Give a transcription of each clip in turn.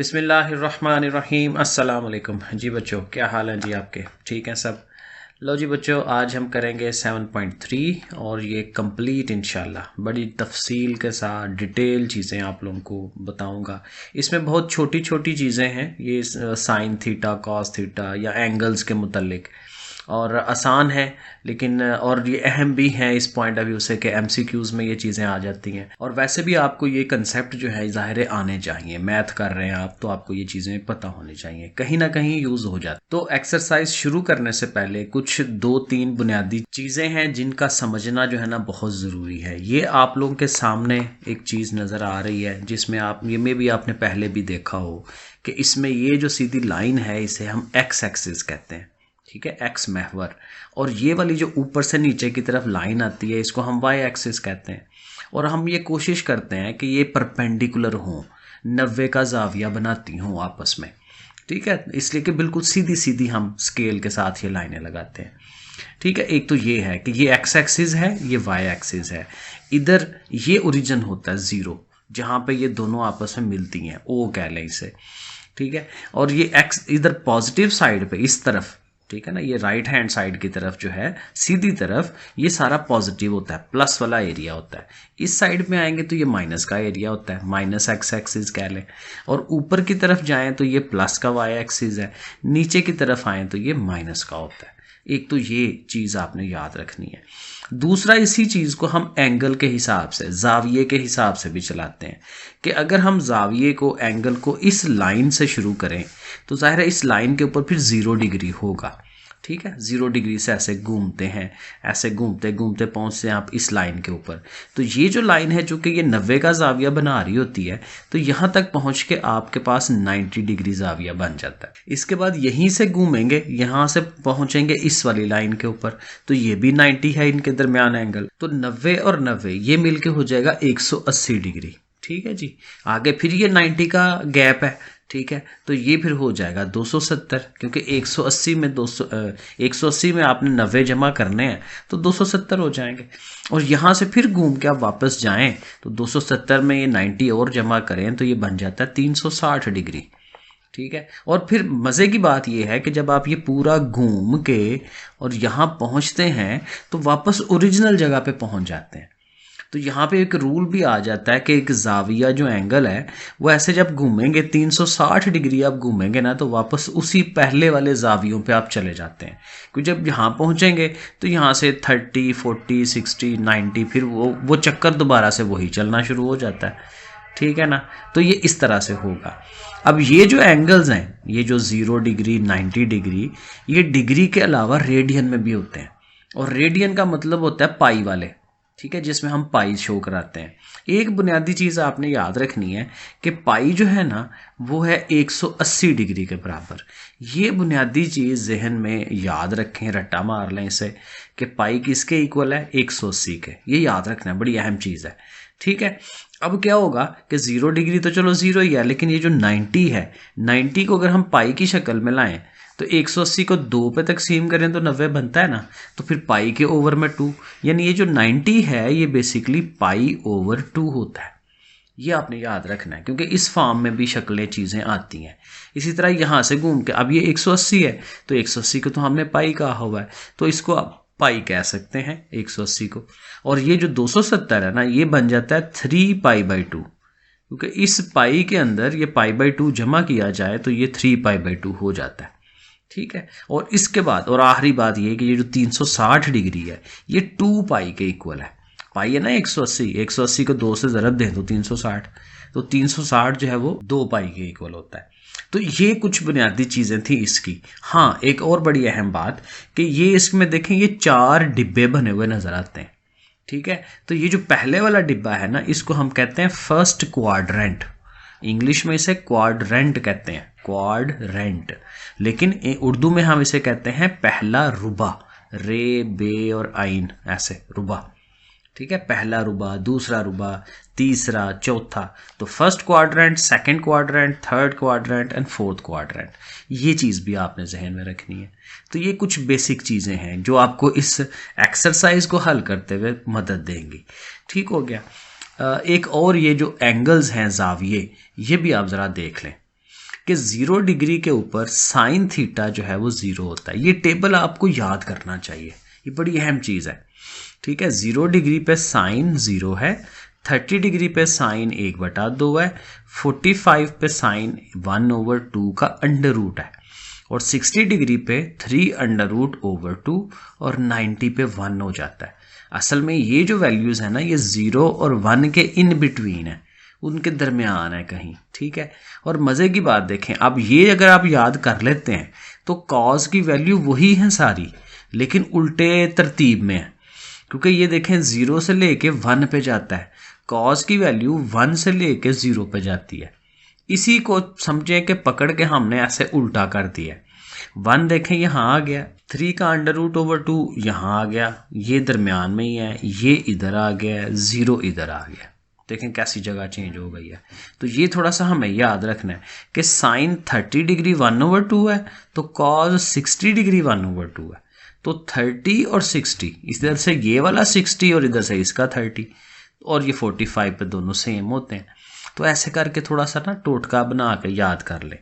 बिस्मिल्लाहिर्रहमानिर्रहीम अस्सलाम वालेकुम। जी बच्चों, क्या हाल है जी आपके? ठीक हैं सब? लो जी बच्चों, आज हम करेंगे 7.3 और ये कंप्लीट इंशाल्लाह बड़ी तफसील के साथ डिटेल चीज़ें आप लोगों को बताऊंगा। इसमें बहुत छोटी छोटी चीज़ें हैं, ये साइन थीटा, कॉस थीटा या एंगल्स के मुतल्लिक, और आसान है लेकिन और ये अहम भी है इस पॉइंट ऑफ व्यू से कि एमसीक्यूज़ में ये चीज़ें आ जाती हैं। और वैसे भी आपको ये कंसेप्ट जो है ज़ाहिर आने चाहिए, मैथ कर रहे हैं आप तो आपको ये चीज़ें पता होनी चाहिए, कहीं ना कहीं यूज़ हो जाती। तो एक्सरसाइज शुरू करने से पहले कुछ 2-3 बुनियादी चीज़ें हैं जिनका समझना जो है ना बहुत ज़रूरी है। ये आप लोगों के सामने एक चीज़ नज़र आ रही है जिसमें आप ये में भी आपने पहले भी देखा हो कि इसमें ये जो सीधी लाइन है इसे हम एक्स एक्सिस कहते हैं, ठीक है, एक्स महवर। और ये वाली जो ऊपर से नीचे की तरफ लाइन आती है इसको हम वाई एक्सिस कहते हैं। और हम ये कोशिश करते हैं कि ये परपेंडिकुलर हों, 90 का जाविया बनाती हों आपस में, ठीक है, इसलिए कि बिल्कुल सीधी सीधी हम स्केल के साथ ये लाइनें लगाते हैं, ठीक है। एक तो ये है कि ये एक्स एक्सिस है, ये वाई एक्सिस है। इधर ये ओरिजिन होता है ज़ीरो, जहाँ पे ये दोनों आपस में मिलती हैं, ओ कह लें इसे, ठीक है। और ये एक्स इधर पॉजिटिव साइड पे इस तरफ, ठीक है ना, ये राइट हैंड साइड की तरफ जो है सीधी तरफ ये सारा पॉजिटिव होता है, प्लस वाला एरिया होता है। इस साइड में आएंगे तो ये माइनस का एरिया होता है, माइनस एक्स एक्सिस कह लें। और ऊपर की तरफ जाएं तो ये प्लस का वाई एक्सिस है, नीचे की तरफ आएँ तो ये माइनस का होता है। एक तो ये चीज़ आपने याद रखनी है। दूसरा, इसी चीज़ को हम एंगल के हिसाब से, जाविये के हिसाब से भी चलाते हैं कि अगर हम जाविये को, एंगल को इस लाइन से शुरू करें तो ज़ाहिर है इस लाइन के ऊपर फिर 0 डिग्री होगा, ठीक है। 0 डिग्री से ऐसे घूमते हैं, ऐसे घूमते घूमते पहुंचते हैं आप इस लाइन के ऊपर। तो ये जो लाइन है चूंकि ये 90 का जाविया बना रही होती है तो यहाँ तक पहुंच के आपके पास 90 डिग्री जाविया बन जाता है। इसके बाद यहीं से घूमेंगे, यहाँ से पहुंचेंगे इस वाली लाइन के ऊपर तो ये भी 90 है इनके दरमियान एंगल, तो 90 और 90 ये मिलके हो जाएगा 180 डिग्री, ठीक है जी। आगे फिर ये 90 का गैप है, ठीक है, तो ये फिर हो जाएगा 270, क्योंकि 180 में 180 में आपने 90 जमा करने हैं तो 270 हो जाएंगे। और यहाँ से फिर घूम के आप वापस जाएं तो 270 में ये 90 और जमा करें तो ये बन जाता है 360 डिग्री, ठीक है। और फिर मज़े की बात यह है कि जब आप ये पूरा घूम के और यहाँ पहुँचते हैं तो वापस ओरिजिनल जगह पे पहुँच जाते हैं। तो यहाँ पे एक रूल भी आ जाता है कि एक जाविया जो एंगल है वो ऐसे जब घूमेंगे 360 डिग्री आप घूमेंगे ना तो वापस उसी पहले वाले जावियों पे आप चले जाते हैं, क्योंकि जब यहाँ पहुँचेंगे तो यहाँ से 30, 40, 60, 90 फिर वो चक्कर दोबारा से वही चलना शुरू हो जाता है, ठीक है ना। तो ये इस तरह से होगा। अब ये जो एंगल्स हैं, ये जो 0 डिग्री, 90 डिग्री, ये डिग्री के अलावा रेडियन में भी होते हैं। और रेडियन का मतलब होता है पाई वाले, ठीक है, जिसमें हम पाई शो कराते हैं। एक बुनियादी चीज़ आपने याद रखनी है कि पाई जो है ना वो है 180 डिग्री के बराबर। ये बुनियादी चीज़ जहन में याद रखें, रट्टा मार लें इसे कि पाई किसके इक्वल है, 180 के। ये याद रखना है, बड़ी अहम चीज़ है, ठीक है। अब क्या होगा कि 0 डिग्री तो चलो 0 ही है, लेकिन ये जो 90 है, 90 को अगर हम पाई की शक्ल में लाएं तो 180 को 2 पे तकसीम करें तो 90 बनता है ना, तो फिर पाई के ओवर में 2, यानी ये जो 90 है ये बेसिकली पाई ओवर 2 होता है। ये आपने याद रखना है क्योंकि इस फॉर्म में भी शक्लें चीज़ें आती हैं। इसी तरह यहाँ से घूम के, अब ये 180 है तो 180 को तो हमने पाई कहा हुआ है तो इसको आप पाई कह सकते हैं 180 को। और ये जो 270 है ना ये बन जाता है 3 पाई बाई 2, क्योंकि इस पाई के अंदर ये पाई बाई 2 जमा किया जाए तो ये 3 पाई बाई 2 हो जाता है, ठीक है। और इसके बाद और आखिरी बात ये कि ये जो 360 डिग्री है ये 2 पाई के इक्वल है। पाई है ना 180, 180 को 2 से ज़रब दें तो 360, तो 360 जो है वो 2 पाई के इक्वल होता है। तो ये कुछ बुनियादी चीज़ें थी इसकी। हाँ, एक और बड़ी अहम बात कि ये इसमें देखें ये 4 डिब्बे बने हुए नज़र आते हैं, ठीक है। तो ये जो पहले वाला डिब्बा है ना इसको हम कहते हैं फर्स्ट क्वाड्रेंट, इंग्लिश में इसे क्वाड्रेंट कहते हैं, क्वाड्रेंट, लेकिन उर्दू में हम इसे कहते हैं पहला रुबा, रे बे और आइन ऐसे रुबा, ठीक है। पहला रुबा, दूसरा रुबा, तीसरा, चौथा। तो first quadrant, second quadrant, third quadrant and fourth quadrant, ये चीज़ भी आपने जहन में रखनी है। तो ये कुछ बेसिक चीज़ें हैं जो आपको इस एक्सरसाइज को हल करते हुए मदद देंगी, ठीक हो गया। एक और ये जो एंगल्स हैं जाविये, ये भी आप ज़रा देख लें। कि 0 डिग्री के ऊपर साइन थीटा जो है वो 0 होता है। ये टेबल आपको याद करना चाहिए, ये बड़ी अहम चीज़ है, ठीक है। 0 डिग्री पे साइन 0 है, 30 डिग्री पे साइन 1/2 है, 45 पे साइन 1/2 का अंडर रूट है, और 60 डिग्री पे 3√/2 और 90 पे 1 हो जाता है। असल में ये जो वैल्यूज़ है ना, ये 0 और 1 के इन बिटवीन है, उनके दरमियान है कहीं, ठीक है। और मज़े की बात देखें, अब ये अगर आप याद कर लेते हैं तो कॉज की वैल्यू वही है सारी, लेकिन उल्टे तरतीब में है, क्योंकि ये देखें 0 से लेके 1 पे जाता है, कॉज की वैल्यू 1 से लेके 0 पे जाती है। इसी को समझें कि पकड़ के हमने ऐसे उल्टा कर दिया। 1 देखें यहाँ आ गया, 3 का √2 यहाँ आ गया, ये दरमियान में ही है, ये इधर आ गया, 0 इधर आ गया। देखें कैसी जगह चेंज हो गई है। तो ये थोड़ा सा हमें याद रखना है कि साइन 30 डिग्री 1/2 है, तो कॉज 60 डिग्री 1/2 है। तो 30 और 60, इधर से ये वाला 60 और इधर से इसका 30, और ये 45 पे दोनों सेम होते हैं। तो ऐसे करके थोड़ा सा ना टोटका बना के याद कर ले।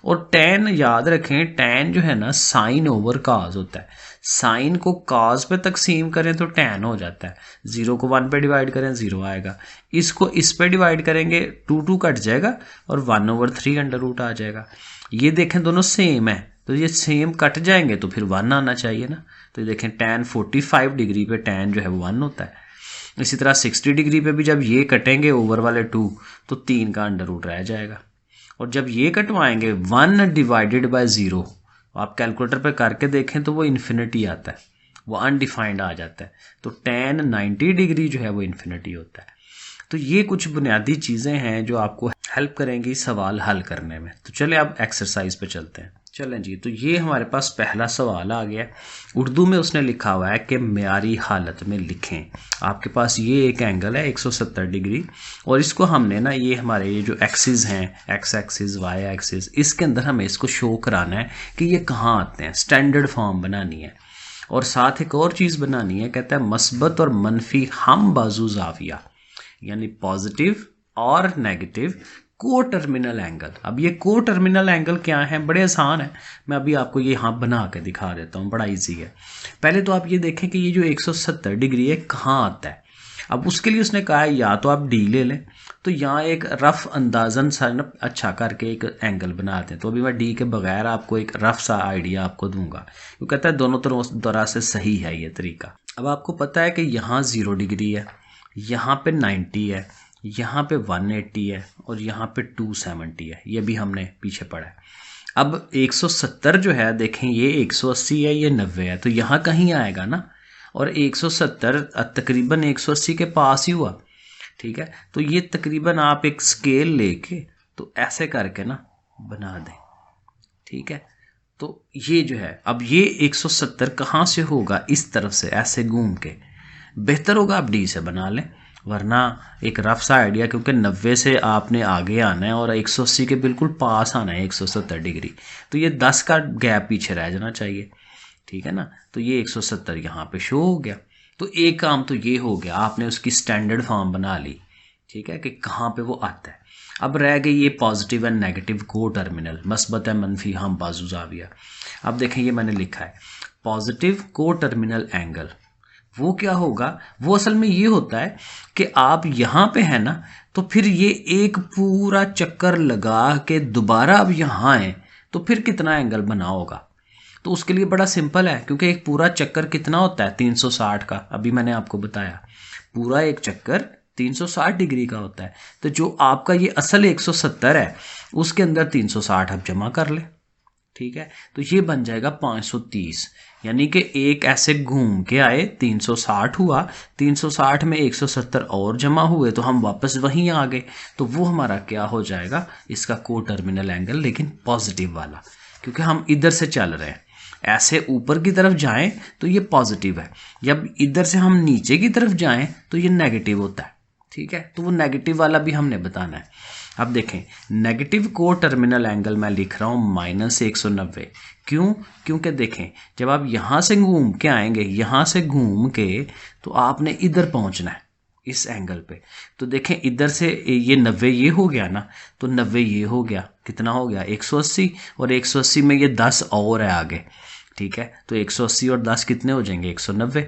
और tan याद रखें, tan जो है ना साइन ओवर काज होता है। साइन को काज पे तकसीम करें तो tan हो जाता है, 0 को 1 पे डिवाइड करें 0 आएगा, इसको इस पे डिवाइड करेंगे 2 कट जाएगा और 1/3 अंडर रूट आ जाएगा। ये देखें दोनों सेम है, तो ये सेम कट जाएंगे तो फिर 1 आना चाहिए ना। तो ये देखें tan 45 डिग्री पे tan जो है वो 1 होता है। इसी तरह 60 डिग्री पे भी जब ये कटेंगे ओवर वाले 2 तो 3 का अंडर रूट रह जाएगा, और जब ये कटवाएंगे 1/0 आप कैलकुलेटर पे करके देखें तो वो इन्फिनिटी आता है, वो अनडिफाइंड आ जाता है। तो tan 90 डिग्री जो है वो इन्फिनिटी होता है। तो ये कुछ बुनियादी चीज़ें हैं जो आपको हेल्प करेंगी सवाल हल करने में। तो चले अब एक्सरसाइज पे चलते हैं। चलें जी, तो ये हमारे पास पहला सवाल आ गया। उर्दू में उसने लिखा हुआ है कि मेयारी हालत में लिखें। आपके पास ये एक एंगल है 170 डिग्री, और इसको हमने ना ये हमारे ये जो एक्सिस हैं, एक्स एक्सिस वाई एक्सिस, इसके अंदर हमें इसको शो कराना है कि ये कहाँ आते हैं, स्टैंडर्ड फॉर्म बनानी है। और साथ एक और चीज़ बनानी है, कहता है मस्बत और मनफी हम बाजू जाविया, यानी पॉजिटिव और नेगेटिव को टर्मिनल एंगल। अब ये को टर्मिनल एंगल क्या है, बड़े आसान है, मैं अभी आपको ये यहाँ बना के दिखा देता हूँ, बड़ा इजी है। पहले तो आप ये देखें कि ये जो 170 डिग्री है कहाँ आता है। अब उसके लिए उसने कहा है या तो आप डी ले लें, तो यहाँ एक रफ अंदाजन सा अच्छा करके एक एंगल बनाते हैं। तो अभी मैं डी के बगैर आपको एक रफ सा आइडिया आपको दूंगा, वो कहता है दोनों तरह से सही है ये तरीका। अब आपको पता है कि यहाँ 0 डिग्री है, यहाँ पे 90 है, यहाँ पे 180 है, और यहाँ पे 270 है, ये भी हमने पीछे पढ़ा है। अब 170 जो है देखें, ये 180 है, ये 90 है, तो यहाँ कहीं आएगा ना, और 170 तकरीबन 180 के पास ही हुआ, ठीक है। तो ये तकरीबन आप एक स्केल लेके तो ऐसे करके ना बना दें, ठीक है। तो ये जो है, अब ये 170 कहाँ से होगा, इस तरफ से ऐसे घूम के, बेहतर होगा आप डी से बना लें, वरना एक रफ सा आइडिया, क्योंकि 90 से आपने आगे आना है और 180 के बिल्कुल पास आना है 170 डिग्री, तो ये 10 का गैप पीछे रह जाना चाहिए, ठीक है ना। तो ये 170 यहाँ पे शो हो गया। तो एक काम तो ये हो गया, आपने उसकी स्टैंडर्ड फॉर्म बना ली, ठीक है, कि कहाँ पे वो आता है। अब रह गई ये पॉजिटिव एंड नेगेटिव को टर्मिनल, मस्बत है मनफी हम बाजू जाविया। अब देखें ये मैंने लिखा है पॉजिटिव को टर्मिनल एंगल, वो क्या होगा, वो असल में ये होता है कि आप यहाँ पे है ना, तो फिर ये एक पूरा चक्कर लगा के दोबारा अब यहाँ आए तो फिर कितना एंगल बना होगा। तो उसके लिए बड़ा सिंपल है, क्योंकि एक पूरा चक्कर कितना होता है 360 का, अभी मैंने आपको बताया पूरा एक चक्कर 360 डिग्री का होता है। तो जो आपका ये असल 170 है उसके अंदर 360 आप जमा कर ले, ठीक है। तो ये बन जाएगा 530, यानी कि एक ऐसे घूम के आए 360 हुआ, 360 में 170 और जमा हुए तो हम वापस वहीं आ गए। तो वो हमारा क्या हो जाएगा, इसका को टर्मिनल एंगल, लेकिन पॉजिटिव वाला, क्योंकि हम इधर से चल रहे हैं, ऐसे ऊपर की तरफ जाएं तो ये पॉजिटिव है, जब इधर से हम नीचे की तरफ जाएं तो ये नेगेटिव होता है, ठीक है। तो वो नेगेटिव वाला भी हमने बताना है। अब देखें नेगेटिव को टर्मिनल एंगल मैं लिख रहा हूँ -190, क्यों, क्योंकि देखें जब आप यहाँ से घूम के आएंगे, यहाँ से घूम के तो आपने इधर पहुँचना है, इस एंगल पे। तो देखें इधर से ये 90 ये हो गया ना, तो 90 ये हो गया, कितना हो गया 180, और 180 में ये 10 और है आगे, ठीक है। तो 180 और 10 कितने हो जाएंगे 190,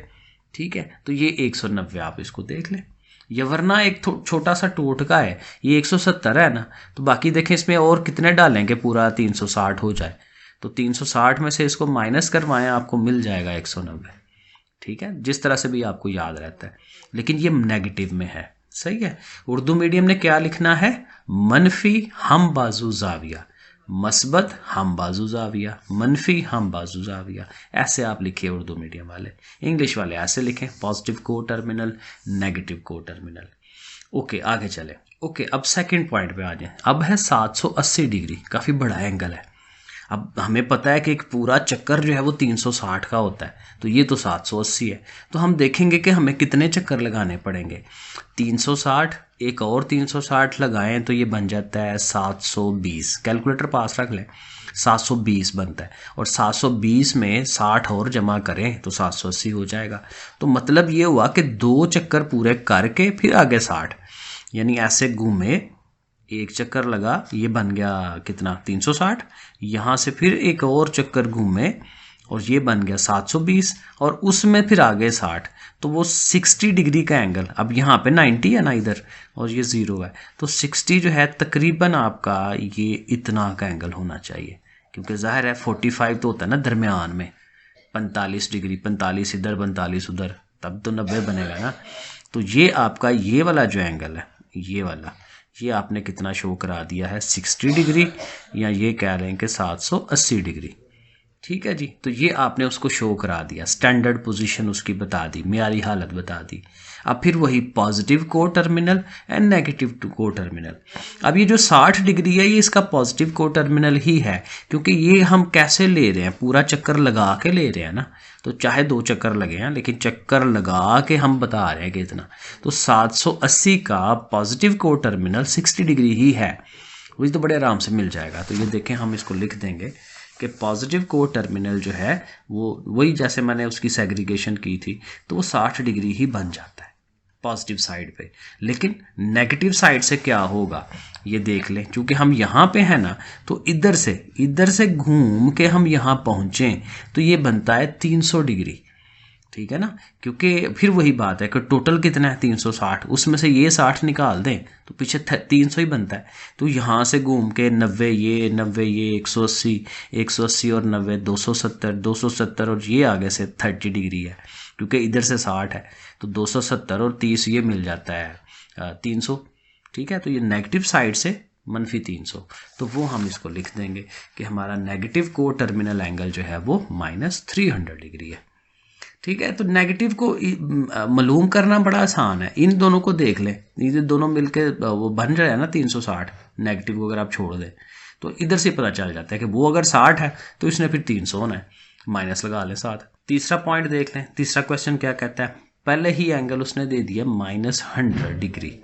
ठीक है। तो ये 190 आप इसको देख लें। ये वरना एक छोटा सा टोटका है, ये 170 है ना, तो बाकी देखें इसमें और कितने डालेंगे पूरा 360 हो जाए, तो 360 में से इसको माइनस करवाएं, आपको मिल जाएगा 190, ठीक है। जिस तरह से भी आपको याद रहता है, लेकिन ये नेगेटिव में है, सही है। उर्दू मीडियम ने क्या लिखना है, मनफी हम बाजू जाविया, मस्बत हम बाजू जाविया, मनफी हम बाजू जाविया, ऐसे आप लिखिए उर्दू मीडियम वाले। इंग्लिश वाले ऐसे लिखें, पॉजिटिव को टर्मिनल, नेगेटिव को टर्मिनल। ओके आगे चले। ओके अब सेकंड पॉइंट पे आ जाए। अब है 780 डिग्री, काफ़ी बड़ा एंगल है। अब हमें पता है कि एक पूरा चक्कर जो है वो 360 का होता है, तो ये तो 780 है। तो हम देखेंगे कि हमें कितने चक्कर लगाने पड़ेंगे। 360 एक और 360 लगाएं तो ये बन जाता है 720। कैलकुलेटर पास रख लें, 720 बनता है, और 720 में 60 और जमा करें तो 780 हो जाएगा। तो मतलब ये हुआ कि 2 चक्कर पूरे करके फिर आगे 60, यानी ऐसे घूमे, एक चक्कर लगा, ये बन गया कितना 360, यहाँ से फिर एक और चक्कर घूमे और ये बन गया 720, और उसमें फिर आगे 60, तो वो 60 डिग्री का एंगल। अब यहाँ पे 90 है ना इधर, और ये 0 है, तो 60 जो है तकरीबन आपका ये इतना का एंगल होना चाहिए, क्योंकि जाहिर है 45 तो होता है ना दरमियान में, 45 डिग्री, 45 इधर 45 उधर, तब तो 90 बनेगा ना। तो ये आपका ये वाला जो एंगल है, ये वाला, ये आपने कितना शो करा दिया है 60 डिग्री, या ये कह रहे हैं कि 780 डिग्री, ठीक है जी। तो ये आपने उसको शो करा दिया, स्टैंडर्ड पोजीशन उसकी बता दी, मियारी हालत बता दी। अब फिर वही पॉजिटिव को टर्मिनल एंड नेगेटिव को टर्मिनल। अब ये जो 60 डिग्री है ये इसका पॉजिटिव को टर्मिनल ही है, क्योंकि ये हम कैसे ले रहे हैं, पूरा चक्कर लगा के ले रहे हैं ना, तो चाहे 2 चक्कर लगे हैं लेकिन चक्कर लगा के हम बता रहे हैं कि इतना। तो 780 का पॉजिटिव को टर्मिनल 60 डिग्री ही है, वही तो बड़े आराम से मिल जाएगा। तो ये देखें हम इसको लिख देंगे कि पॉजिटिव को टर्मिनल जो है वो वही जैसे मैंने उसकी सेग्रीगेशन की थी, तो वो 60 डिग्री ही बन जाता है पॉजिटिव साइड पे। लेकिन नेगेटिव साइड से क्या होगा ये देख लें, क्योंकि हम यहाँ पे हैं ना, तो इधर से घूम के हम यहाँ पहुँचे तो ये बनता है 300 डिग्री, ठीक है ना। क्योंकि फिर वही बात है कि टोटल कितना है 360, उसमें से ये 60 निकाल दें तो पीछे 300 ही बनता है। तो यहाँ से घूम के 90 ये 180 और 90 270 और ये आगे से 30 डिग्री है, क्योंकि इधर से 60 है, तो 270 और 30 ये मिल जाता है 300, ठीक है। तो ये नेगेटिव साइड से मनफी 300, तो वो हम इसको लिख देंगे कि हमारा नेगेटिव को टर्मिनल एंगल जो है वो -300 डिग्री है, ठीक है। तो नेगेटिव को मालूम करना बड़ा आसान है, इन दोनों को देख लें, ये दोनों मिलके वो बन रहा है ना 360। नेगेटिव को अगर आप छोड़ दें तो इधर से पता चल जाता है कि वो अगर 60 है तो इसने फिर 300 होना है, माइनस लगा लें साथ। तीसरा पॉइंट देख लें, तीसरा क्वेश्चन क्या कहता है, पहले ही एंगल उसने दे दिया -100 डिग्री,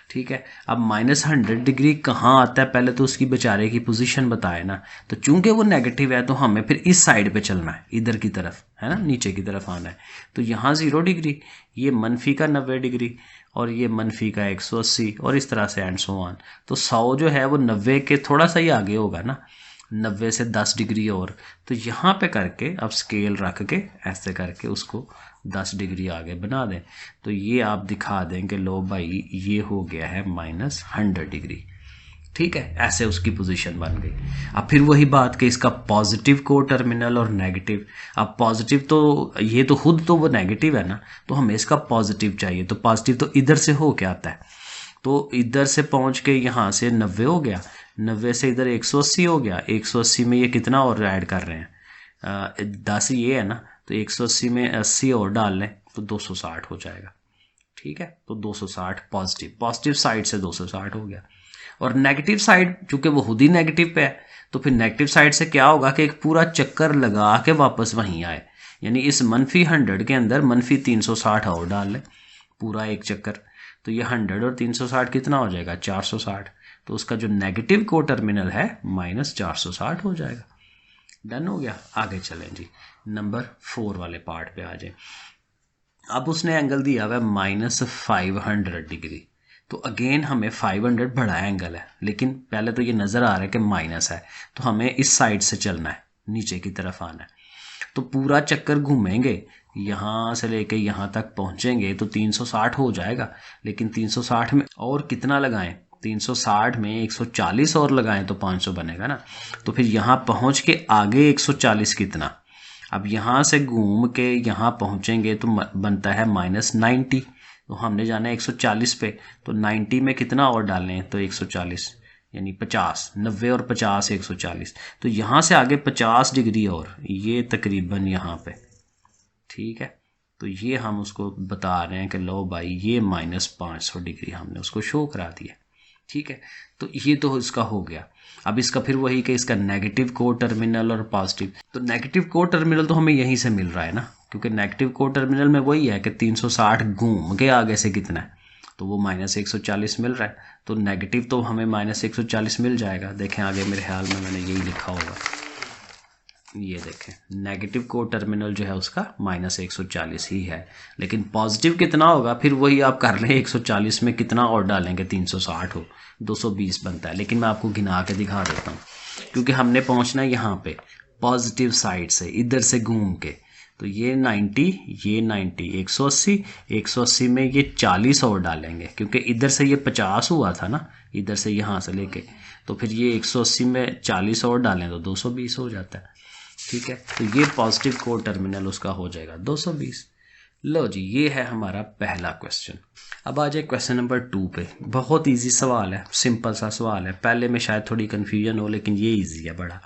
ठीक है। अब -100 डिग्री कहाँ आता है, पहले तो उसकी बेचारे की पोजीशन बताए ना, तो चूंकि वो नेगेटिव है तो हमें फिर इस साइड पे चलना है, इधर की तरफ है ना, नीचे की तरफ आना है। तो यहाँ 0 डिग्री, ये मनफी का 90 डिग्री, और ये मनफी का 180, और इस तरह से एंड सो ऑन। तो 100 जो है वो 90 के थोड़ा सा ही आगे होगा ना, 90 से 10 डिग्री और। तो यहाँ पे करके अब स्केल रख के ऐसे करके उसको 10 डिग्री आगे बना दें, तो ये आप दिखा दें कि लो भाई ये हो गया है -100 डिग्री, ठीक है। ऐसे उसकी पोजीशन बन गई। अब फिर वही बात कि इसका पॉजिटिव को टर्मिनल और नेगेटिव। अब पॉजिटिव तो ये तो खुद तो वो नेगेटिव है ना, तो हमें इसका पॉजिटिव चाहिए, तो पॉजिटिव तो इधर से हो के आता है, तो इधर से पहुंच के यहाँ से 90 हो गया, 90 से इधर 180 हो गया, 180 में ये कितना और ऐड कर रहे हैं 10 ये है ना, तो 180 में 80 और डाल लें तो 260 हो जाएगा, ठीक है। तो 260 पॉजिटिव साइड से 260 हो गया। और नेगेटिव साइड चूंकि वो खुद ही नेगेटिव पे है, तो फिर नेगेटिव साइड से क्या होगा कि एक पूरा चक्कर लगा के वापस वहीं आए, यानी इस -100 के अंदर -360 और डाल लें, पूरा एक चक्कर। तो ये 100 और 360 कितना हो जाएगा 460, तो उसका जो नेगेटिव को टर्मिनल है -460 हो जाएगा। डन हो गया। आगे चलें जी, नंबर 4 वाले पार्ट पे आ जाए। अब उसने एंगल दिया हुआ है -500 डिग्री। तो अगेन हमें 500 बड़ा एंगल है, लेकिन पहले तो ये नज़र आ रहा है कि माइनस है, तो हमें इस साइड से चलना है, नीचे की तरफ आना है। तो पूरा चक्कर घूमेंगे, यहाँ से लेके यहाँ तक पहुँचेंगे तो 360 हो जाएगा। लेकिन 360 में और कितना लगाएं, 360 में 140 और लगाएं तो 500 बनेगा ना। तो फिर यहाँ पहुँच के आगे 140 कितना, अब यहाँ से घूम के यहाँ पहुँचेंगे तो बनता है -90। तो हमने जाना है 140 पे, तो 90 में कितना और डालें, तो 140 यानी 50, 90 और 50 140। तो यहाँ से आगे 50 डिग्री और ये तकरीबन यहाँ पे, ठीक है। तो ये हम उसको बता रहे हैं कि लो भाई ये -500 डिग्री हमने उसको शो करा दिया, ठीक है। तो ये तो इसका हो गया। अब इसका फिर वही कि इसका नेगेटिव को टर्मिनल और पॉजिटिव, तो नेगेटिव को टर्मिनल तो हमें यहीं से मिल रहा है ना, क्योंकि नेगेटिव को टर्मिनल में वही है कि 360 घूम के आगे से कितना है, तो वो -140 मिल रहा है। तो नेगेटिव तो हमें -140 मिल जाएगा। देखें आगे मेरे ख्याल में मैंने यही लिखा होगा, ये देखें नेगेटिव को टर्मिनल जो है उसका -140 ही है। लेकिन पॉजिटिव कितना होगा फिर वही आप कर लें, 140 में कितना और डालेंगे, 360 हो 220 बनता है। लेकिन मैं आपको गिना के दिखा देता हूँ, क्योंकि हमने पहुँचना है यहाँ पे पॉजिटिव साइड से, इधर से घूम के। तो ये 90, ये 90, 180, 180 में ये 40 और डालेंगे, क्योंकि इधर से ये 50 हुआ था ना, इधर से यहाँ से लेके। तो फिर ये 180 में 40 और डालें तो 220 हो जाता है, ठीक है। तो ये पॉजिटिव को टर्मिनल उसका हो जाएगा 220। लो जी, ये है हमारा पहला क्वेश्चन। अब आ जाए क्वेश्चन नंबर 2 पे। बहुत इजी सवाल है, सिंपल सा सवाल है। पहले में शायद थोड़ी कन्फ्यूजन हो, लेकिन ये इजी है बड़ा।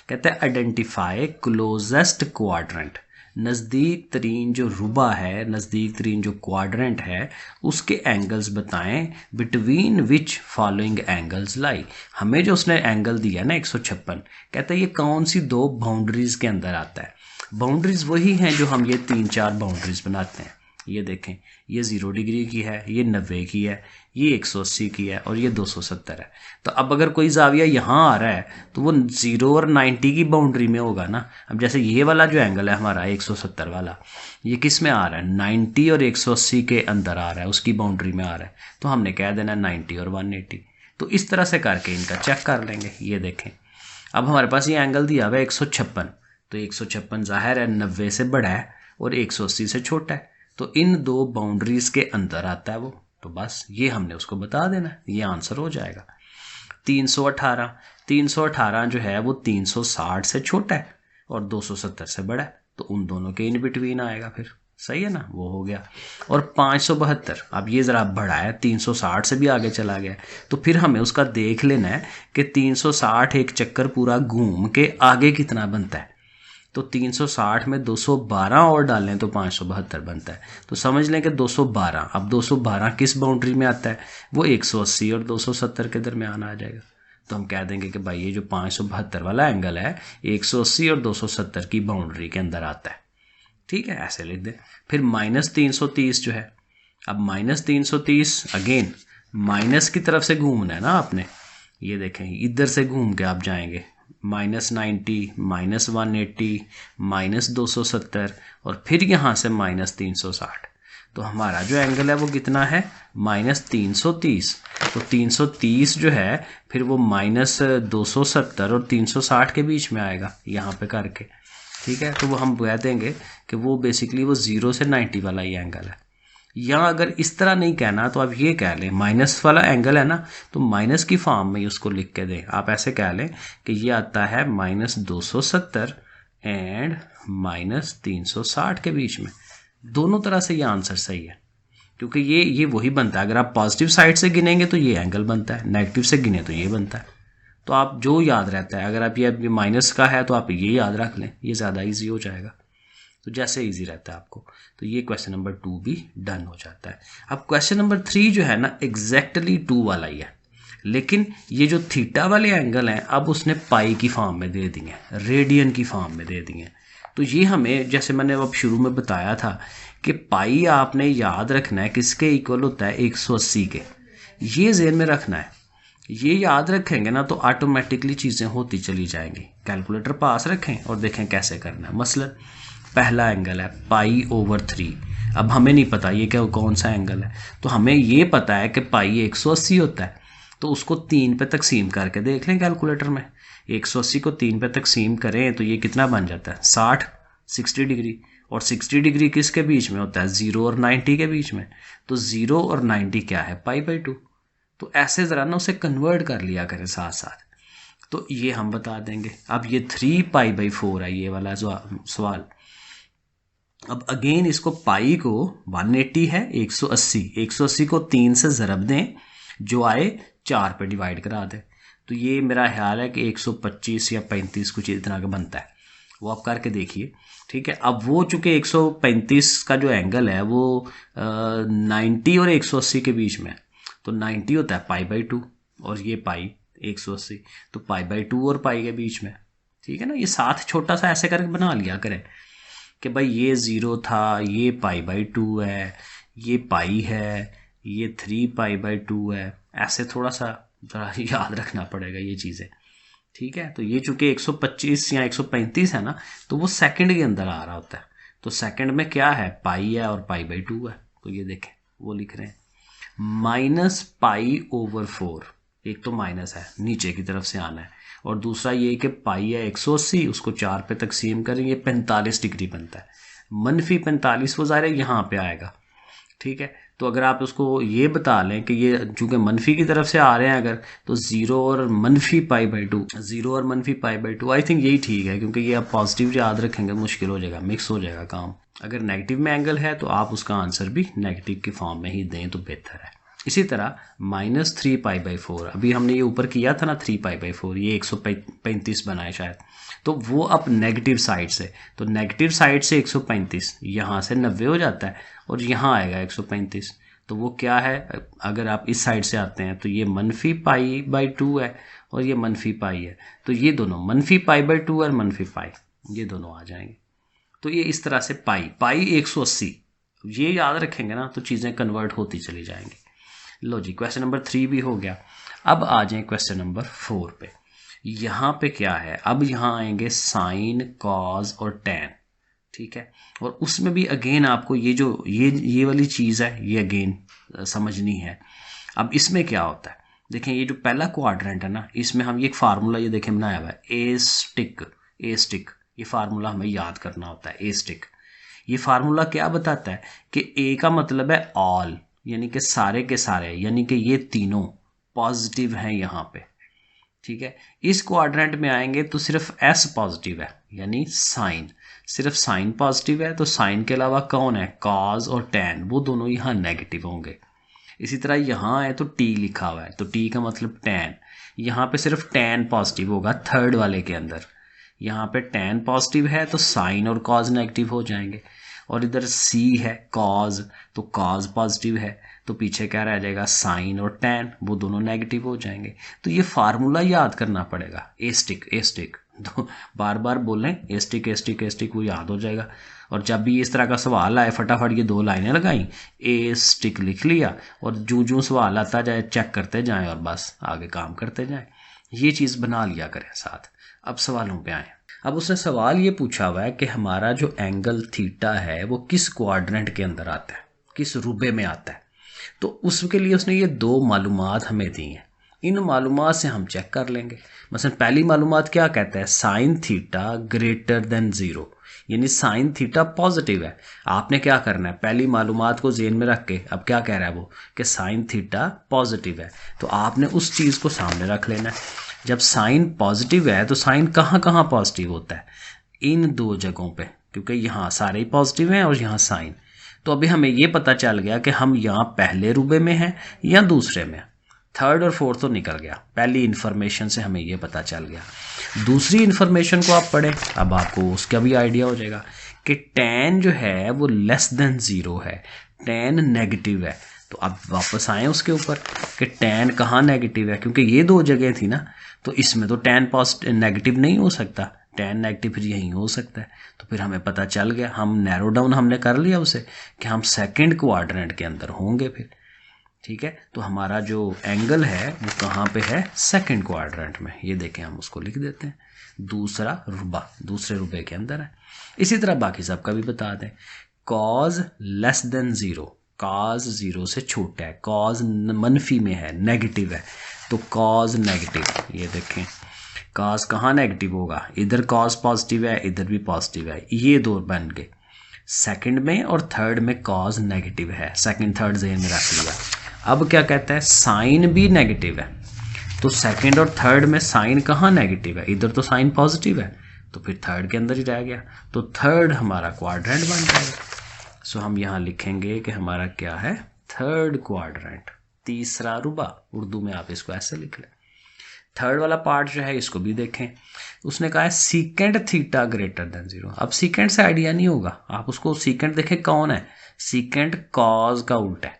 कहते हैं आइडेंटिफाई क्लोजेस्ट क्वाड्रेंट, नज़दीक तरीन जो रुबा है, नज़दीक तरीन जो क्वाड्रेंट है, उसके एंगल्स बताएं बिटवीन विच फॉलोइंग एंगल्स लाई। हमें जो उसने एंगल दिया ना 156, कहता है ये कौन सी दो बाउंड्रीज के अंदर आता है। बाउंड्रीज वही हैं जो हम ये 3-4 बाउंड्रीज बनाते हैं। ये देखें, ये 0 डिग्री की है, ये 90 की है, ये 180 की है और ये 270 है। तो अब अगर कोई जाविया यहाँ आ रहा है तो वो 0 और 90 की बाउंड्री में होगा ना। अब जैसे ये वाला जो एंगल है हमारा 170 वाला, ये किस में आ रहा है, 90 और 180 के अंदर आ रहा है, उसकी बाउंड्री में आ रहा है। तो हमने कह देना 90 और 180। तो इस तरह से करके इनका चेक कर लेंगे। ये देखें, अब हमारे पास ये एंगल दिया हुआ है 156, तो 156 जाहिर है 90 से बड़ा है और 180 से छोटा है, तो इन दो बाउंड्रीज के अंदर आता है वो। तो बस ये हमने उसको बता देना है, ये आंसर हो जाएगा। 318 जो है वो 360 से छोटा है और 270 से बड़ा है, तो उन दोनों के इन बिटवीन आएगा फिर, सही है ना, वो हो गया। और 572, अब ये ज़रा बड़ा है, 360 से भी आगे चला गया, तो फिर हमें उसका देख लेना है कि 360 एक चक्कर पूरा घूम के आगे कितना बनता है। तो 360 में 212 और डालें तो 572 बनता है। तो समझ लें कि 212, अब 212 किस बाउंड्री में आता है, वो 180 और 270 के दरमियान आ जाएगा। तो हम कह देंगे कि भाई ये जो 572 वाला एंगल है 180 और 270 की बाउंड्री के अंदर आता है, ठीक है, ऐसे लिख दें। फिर -330 जो है, अब -330 अगेन माइनस की तरफ से घूमना है ना आपने। ये देखें, इधर से घूम के आप जाएंगे -90, -180, -270 और फिर यहाँ से -360। तो हमारा जो एंगल है वो कितना है, -330। तो 330 जो है फिर वो -270 और 360 के बीच में आएगा यहाँ पे करके, ठीक है। तो वो हम कह देंगे कि वो बेसिकली वो 0 से 90 वाला ही एंगल है। या अगर इस तरह नहीं कहना तो आप ये कह लें, माइनस वाला एंगल है ना, तो माइनस की फॉर्म में उसको लिख के दें। आप ऐसे कह लें कि ये आता है -270 एंड -360 के बीच में। दोनों तरह से ये आंसर सही है, क्योंकि ये वही बनता है। अगर आप पॉजिटिव साइड से गिनेंगे तो ये एंगल बनता है, नेगेटिव से गिने तो ये बनता है। तो आप जो याद रहता है, अगर आप ये माइनस का है तो आप ये याद रख लें, ये ज़्यादा ईजी हो जाएगा। तो जैसे इजी रहता है आपको। तो ये क्वेश्चन नंबर 2 भी डन हो जाता है। अब क्वेश्चन नंबर 3 जो है ना एग्जैक्टली 2 वाला ही है, लेकिन ये जो थीटा वाले एंगल हैं अब उसने पाई की फॉर्म में दे दिए, रेडियन की फॉर्म में दे दिए। तो ये हमें, जैसे मैंने अब शुरू में बताया था कि पाई आपने याद रखना है किसके इक्वल होता है, 180 के। ये ज़हन में रखना है, ये याद रखेंगे ना तो ऑटोमेटिकली चीज़ें होती चली जाएंगी। कैलकुलेटर पास रखें और देखें कैसे करना है। मसलन पहला एंगल है पाई/3, अब हमें नहीं पता ये क्या कौन सा एंगल है, तो हमें ये पता है कि पाई 180 होता है, तो उसको 3 पे तकसीम करके देख लें कैलकुलेटर में। 180 को 3 पे तकसीम करें तो ये कितना बन जाता है 60 डिग्री। और 60 डिग्री किसके बीच में होता है 0 और 90 के बीच में। तो 0 और 90 क्या है पाई/2। तो ऐसे ज़रा ना उसे कन्वर्ट कर लिया करें साथ साथ, तो ये हम बता देंगे। अब ये 3π/4 है ये वाला सवाल। अब अगेन इसको पाई को 180 है 180 को 3 से ज़रब दें, जो आए 4 पे डिवाइड करा दें, तो ये मेरा ख्याल है कि 125 या 35 कुछ इतना का बनता है। वो आप करके देखिए, ठीक है। अब वो चूँकि 135 का जो एंगल है वो 90 और 180 के बीच में, तो 90 होता है पाई/2 और ये पाई 180, तो पाई/2 और पाई के बीच में, ठीक है ना। ये साथ छोटा सा ऐसे करके बना लिया करें कि भाई ये 0 था, ये पाई/2 है, ये पाई है, ये 3π/2 है, ऐसे थोड़ा सा ज़रा याद रखना पड़ेगा ये चीज़ें, ठीक है। तो ये चूँकि 125 या 135 है ना, तो वो सेकंड के अंदर आ रहा होता है, तो सेकंड में क्या है पाई है और पाई/2 है, तो ये देखें वो लिख रहे हैं -π/4। एक तो माइनस है नीचे की तरफ से आना है, और दूसरा ये कि पाई है 180, उसको 4 पे तकसीम करेंगे 45 डिग्री बनता है। -45 वो ज़ाहिर है यहाँ पे आएगा, ठीक है। तो अगर आप उसको ये बता लें कि ये चूँकि मनफी की तरफ से आ रहे हैं अगर, तो 0 और -π/2, 0 और -π/2 आई थिंक यही ठीक है, क्योंकि ये आप पॉजिटिव याद रखेंगे मुश्किल हो जाएगा, मिक्स हो जाएगा काम। अगर नेगेटिव में एंगल है तो आप उसका आंसर भी नेगेटिव की फॉर्म में ही दें तो बेहतर है। इसी तरह -3π/4, अभी हमने ये ऊपर किया था ना 3π/4, ये 135 बनाए शायद, तो वो अब नेगेटिव साइड से, तो नेगेटिव साइड से 135 यहाँ से 90 हो जाता है और यहाँ आएगा 135, तो वो क्या है अगर आप इस साइड से आते हैं तो ये -π/2 है और ये -π है, तो ये दोनों -π/2 और -π ये दोनों आ जाएंगे। तो ये इस तरह से पाई 180 ये याद रखेंगे ना तो चीज़ें कन्वर्ट होती चली जाएंगी। लो जी, क्वेश्चन नंबर 3 भी हो गया। अब आ जाए क्वेश्चन नंबर 4 पे। यहाँ पे क्या है, अब यहाँ आएंगे साइन, कॉज और टैन, ठीक है। और उसमें भी अगेन आपको ये जो ये वाली चीज़ है ये अगेन समझनी है। अब इसमें क्या होता है, देखें ये जो पहला क्वाड्रेंट है ना, इसमें हम ये एक फार्मूला ये देखें बनाया हुआ है ए स्टिक, ये फार्मूला हमें याद करना होता है ए स्टिक। ये फार्मूला क्या बताता है कि ए का मतलब है ऑल, यानी कि सारे के सारे, यानी कि ये तीनों पॉजिटिव हैं यहाँ पे, ठीक है। इस क्वाड्रेंट में आएंगे तो सिर्फ एस पॉजिटिव है, यानी साइन, सिर्फ साइन पॉजिटिव है, तो साइन के अलावा कौन है कॉज और टैन, वो दोनों यहाँ नेगेटिव होंगे। इसी तरह यहाँ है तो टी लिखा हुआ है, तो टी का मतलब टैन, यहाँ पे सिर्फ टैन पॉजिटिव होगा थर्ड वाले के अंदर, यहाँ पे टैन पॉजिटिव है तो साइन और कॉज नेगेटिव हो जाएंगे। और इधर सी है कॉज, तो कॉज पॉजिटिव है तो पीछे क्या रह जाएगा साइन और टैन, वो दोनों नेगेटिव हो जाएंगे। तो ये फार्मूला याद करना पड़ेगा ए स्टिक, तो बार बार बोलें ए स्टिक वो याद हो जाएगा। और जब भी इस तरह का सवाल आए फटाफट ये 2 लाइनें लगाई, ए स्टिक लिख लिया और जूं सवाल आता जाए चेक करते जाएं और बस आगे काम करते जाएं, ये चीज़ बना लिया करें साथ। अब सवालों पे आए। अब उसने सवाल ये पूछा हुआ है कि हमारा जो एंगल थीटा है वो किस क्वाड्रेंट के अंदर आता है, किस रुबे में आता है। तो उसके लिए उसने ये 2 मालूमात हमें दी हैं, इन मालूमात से हम चेक कर लेंगे। मसलन पहली मालूमात क्या कहता है, साइन थीटा ग्रेटर देन 0, यानी साइन थीटा पॉजिटिव है। आपने क्या करना है, पहली मालूमात को जेन में रख के, अब क्या कह रहा है वो कि साइन थीटा पॉजिटिव है, तो आपने उस चीज़ को सामने रख लेना है। जब साइन पॉजिटिव है तो साइन कहाँ कहाँ पॉजिटिव होता है, इन 2 जगहों पे, क्योंकि यहाँ सारे ही पॉजिटिव हैं और यहाँ साइन। तो अभी हमें ये पता चल गया कि हम यहाँ पहले रुबे में हैं या दूसरे में, थर्ड और फोर्थ तो निकल गया, पहली इन्फॉर्मेशन से हमें ये पता चल गया। दूसरी इन्फॉर्मेशन को आप पढ़ें, अब आपको उसका भी आइडिया हो जाएगा कि टैन जो है वो लेस देन 0 है, टैन नेगेटिव है। तो अब वापस आए उसके ऊपर कि टैन कहाँ नेगेटिव है, क्योंकि ये 2 जगह थी ना, तो इसमें तो टैन पॉजिटिव नेगेटिव नहीं हो सकता, टैन नेगेटिव फिर यहीं हो सकता है। तो फिर हमें पता चल गया, हम नैरो डाउन हमने कर लिया उसे कि हम सेकंड क्वाड्रेंट के अंदर होंगे फिर, ठीक है। तो हमारा जो एंगल है वो कहाँ पे है, सेकंड क्वाड्रेंट में। ये देखें हम उसको लिख देते हैं, दूसरा रुबा, दूसरे रुबे के अंदर है। इसी तरह बाकी सबका भी बता दें, cause less than zero, cos zero से छोटा है, कॉज मनफी में है, नेगेटिव है, तो कॉज नेगेटिव, ये देखें कॉज कहाँ नेगेटिव होगा, इधर कॉज पॉजिटिव है, इधर भी पॉजिटिव है, ये दो बन गए। सेकंड में और थर्ड में कॉज नेगेटिव है, सेकंड थर्ड ज़हन में रख लिया। अब क्या कहता है, साइन भी नेगेटिव है, तो सेकंड और थर्ड में साइन कहाँ नेगेटिव है, इधर तो साइन पॉजिटिव है, तो फिर थर्ड के अंदर ही रह गया, तो थर्ड हमारा क्वाड्रेंट बन जाएगा। सो हम यहाँ लिखेंगे कि हमारा क्या है, थर्ड क्वाड्रेंट, तीसरा रुबा, उर्दू में आप इसको ऐसे लिख लें। थर्ड वाला पार्ट जो है इसको भी देखें, उसने कहा है secant theta greater than zero. अब सीकेंड से आइडिया नहीं होगा, आप उसको सीकेंड देखें कौन है, सीकेंड कॉज का उल्टा है,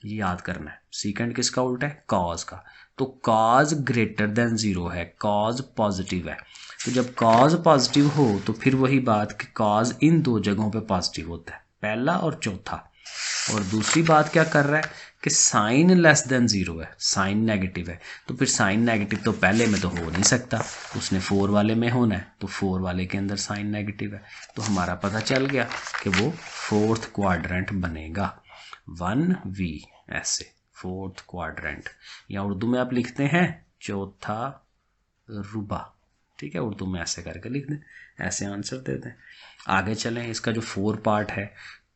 ये याद करना है, सीकेंड किसका उल्टा है, कॉज का, तो कॉज ग्रेटर देन ज़ीरो है, कॉज पॉजिटिव है, तो जब कॉज पॉजिटिव हो तो फिर वही बात कि कॉज इन दो जगहों पे पॉजिटिव होता है, पहला और चौथा। और दूसरी बात क्या कर रहा है कि साइन लेस देन ज़ीरो है, साइन नेगेटिव है, तो फिर साइन नेगेटिव तो पहले में तो हो नहीं सकता, उसने 4 वाले में होना है, तो 4 वाले के अंदर साइन नेगेटिव है, तो हमारा पता चल गया कि वो फोर्थ क्वाड्रेंट बनेगा, 1V ऐसे फोर्थ क्वाड्रेंट, या उर्दू में आप लिखते हैं चौथा रुबा, ठीक है, उर्दू में ऐसे करके लिख दें, ऐसे आंसर दे दें। आगे चलें, इसका जो 4 पार्ट है,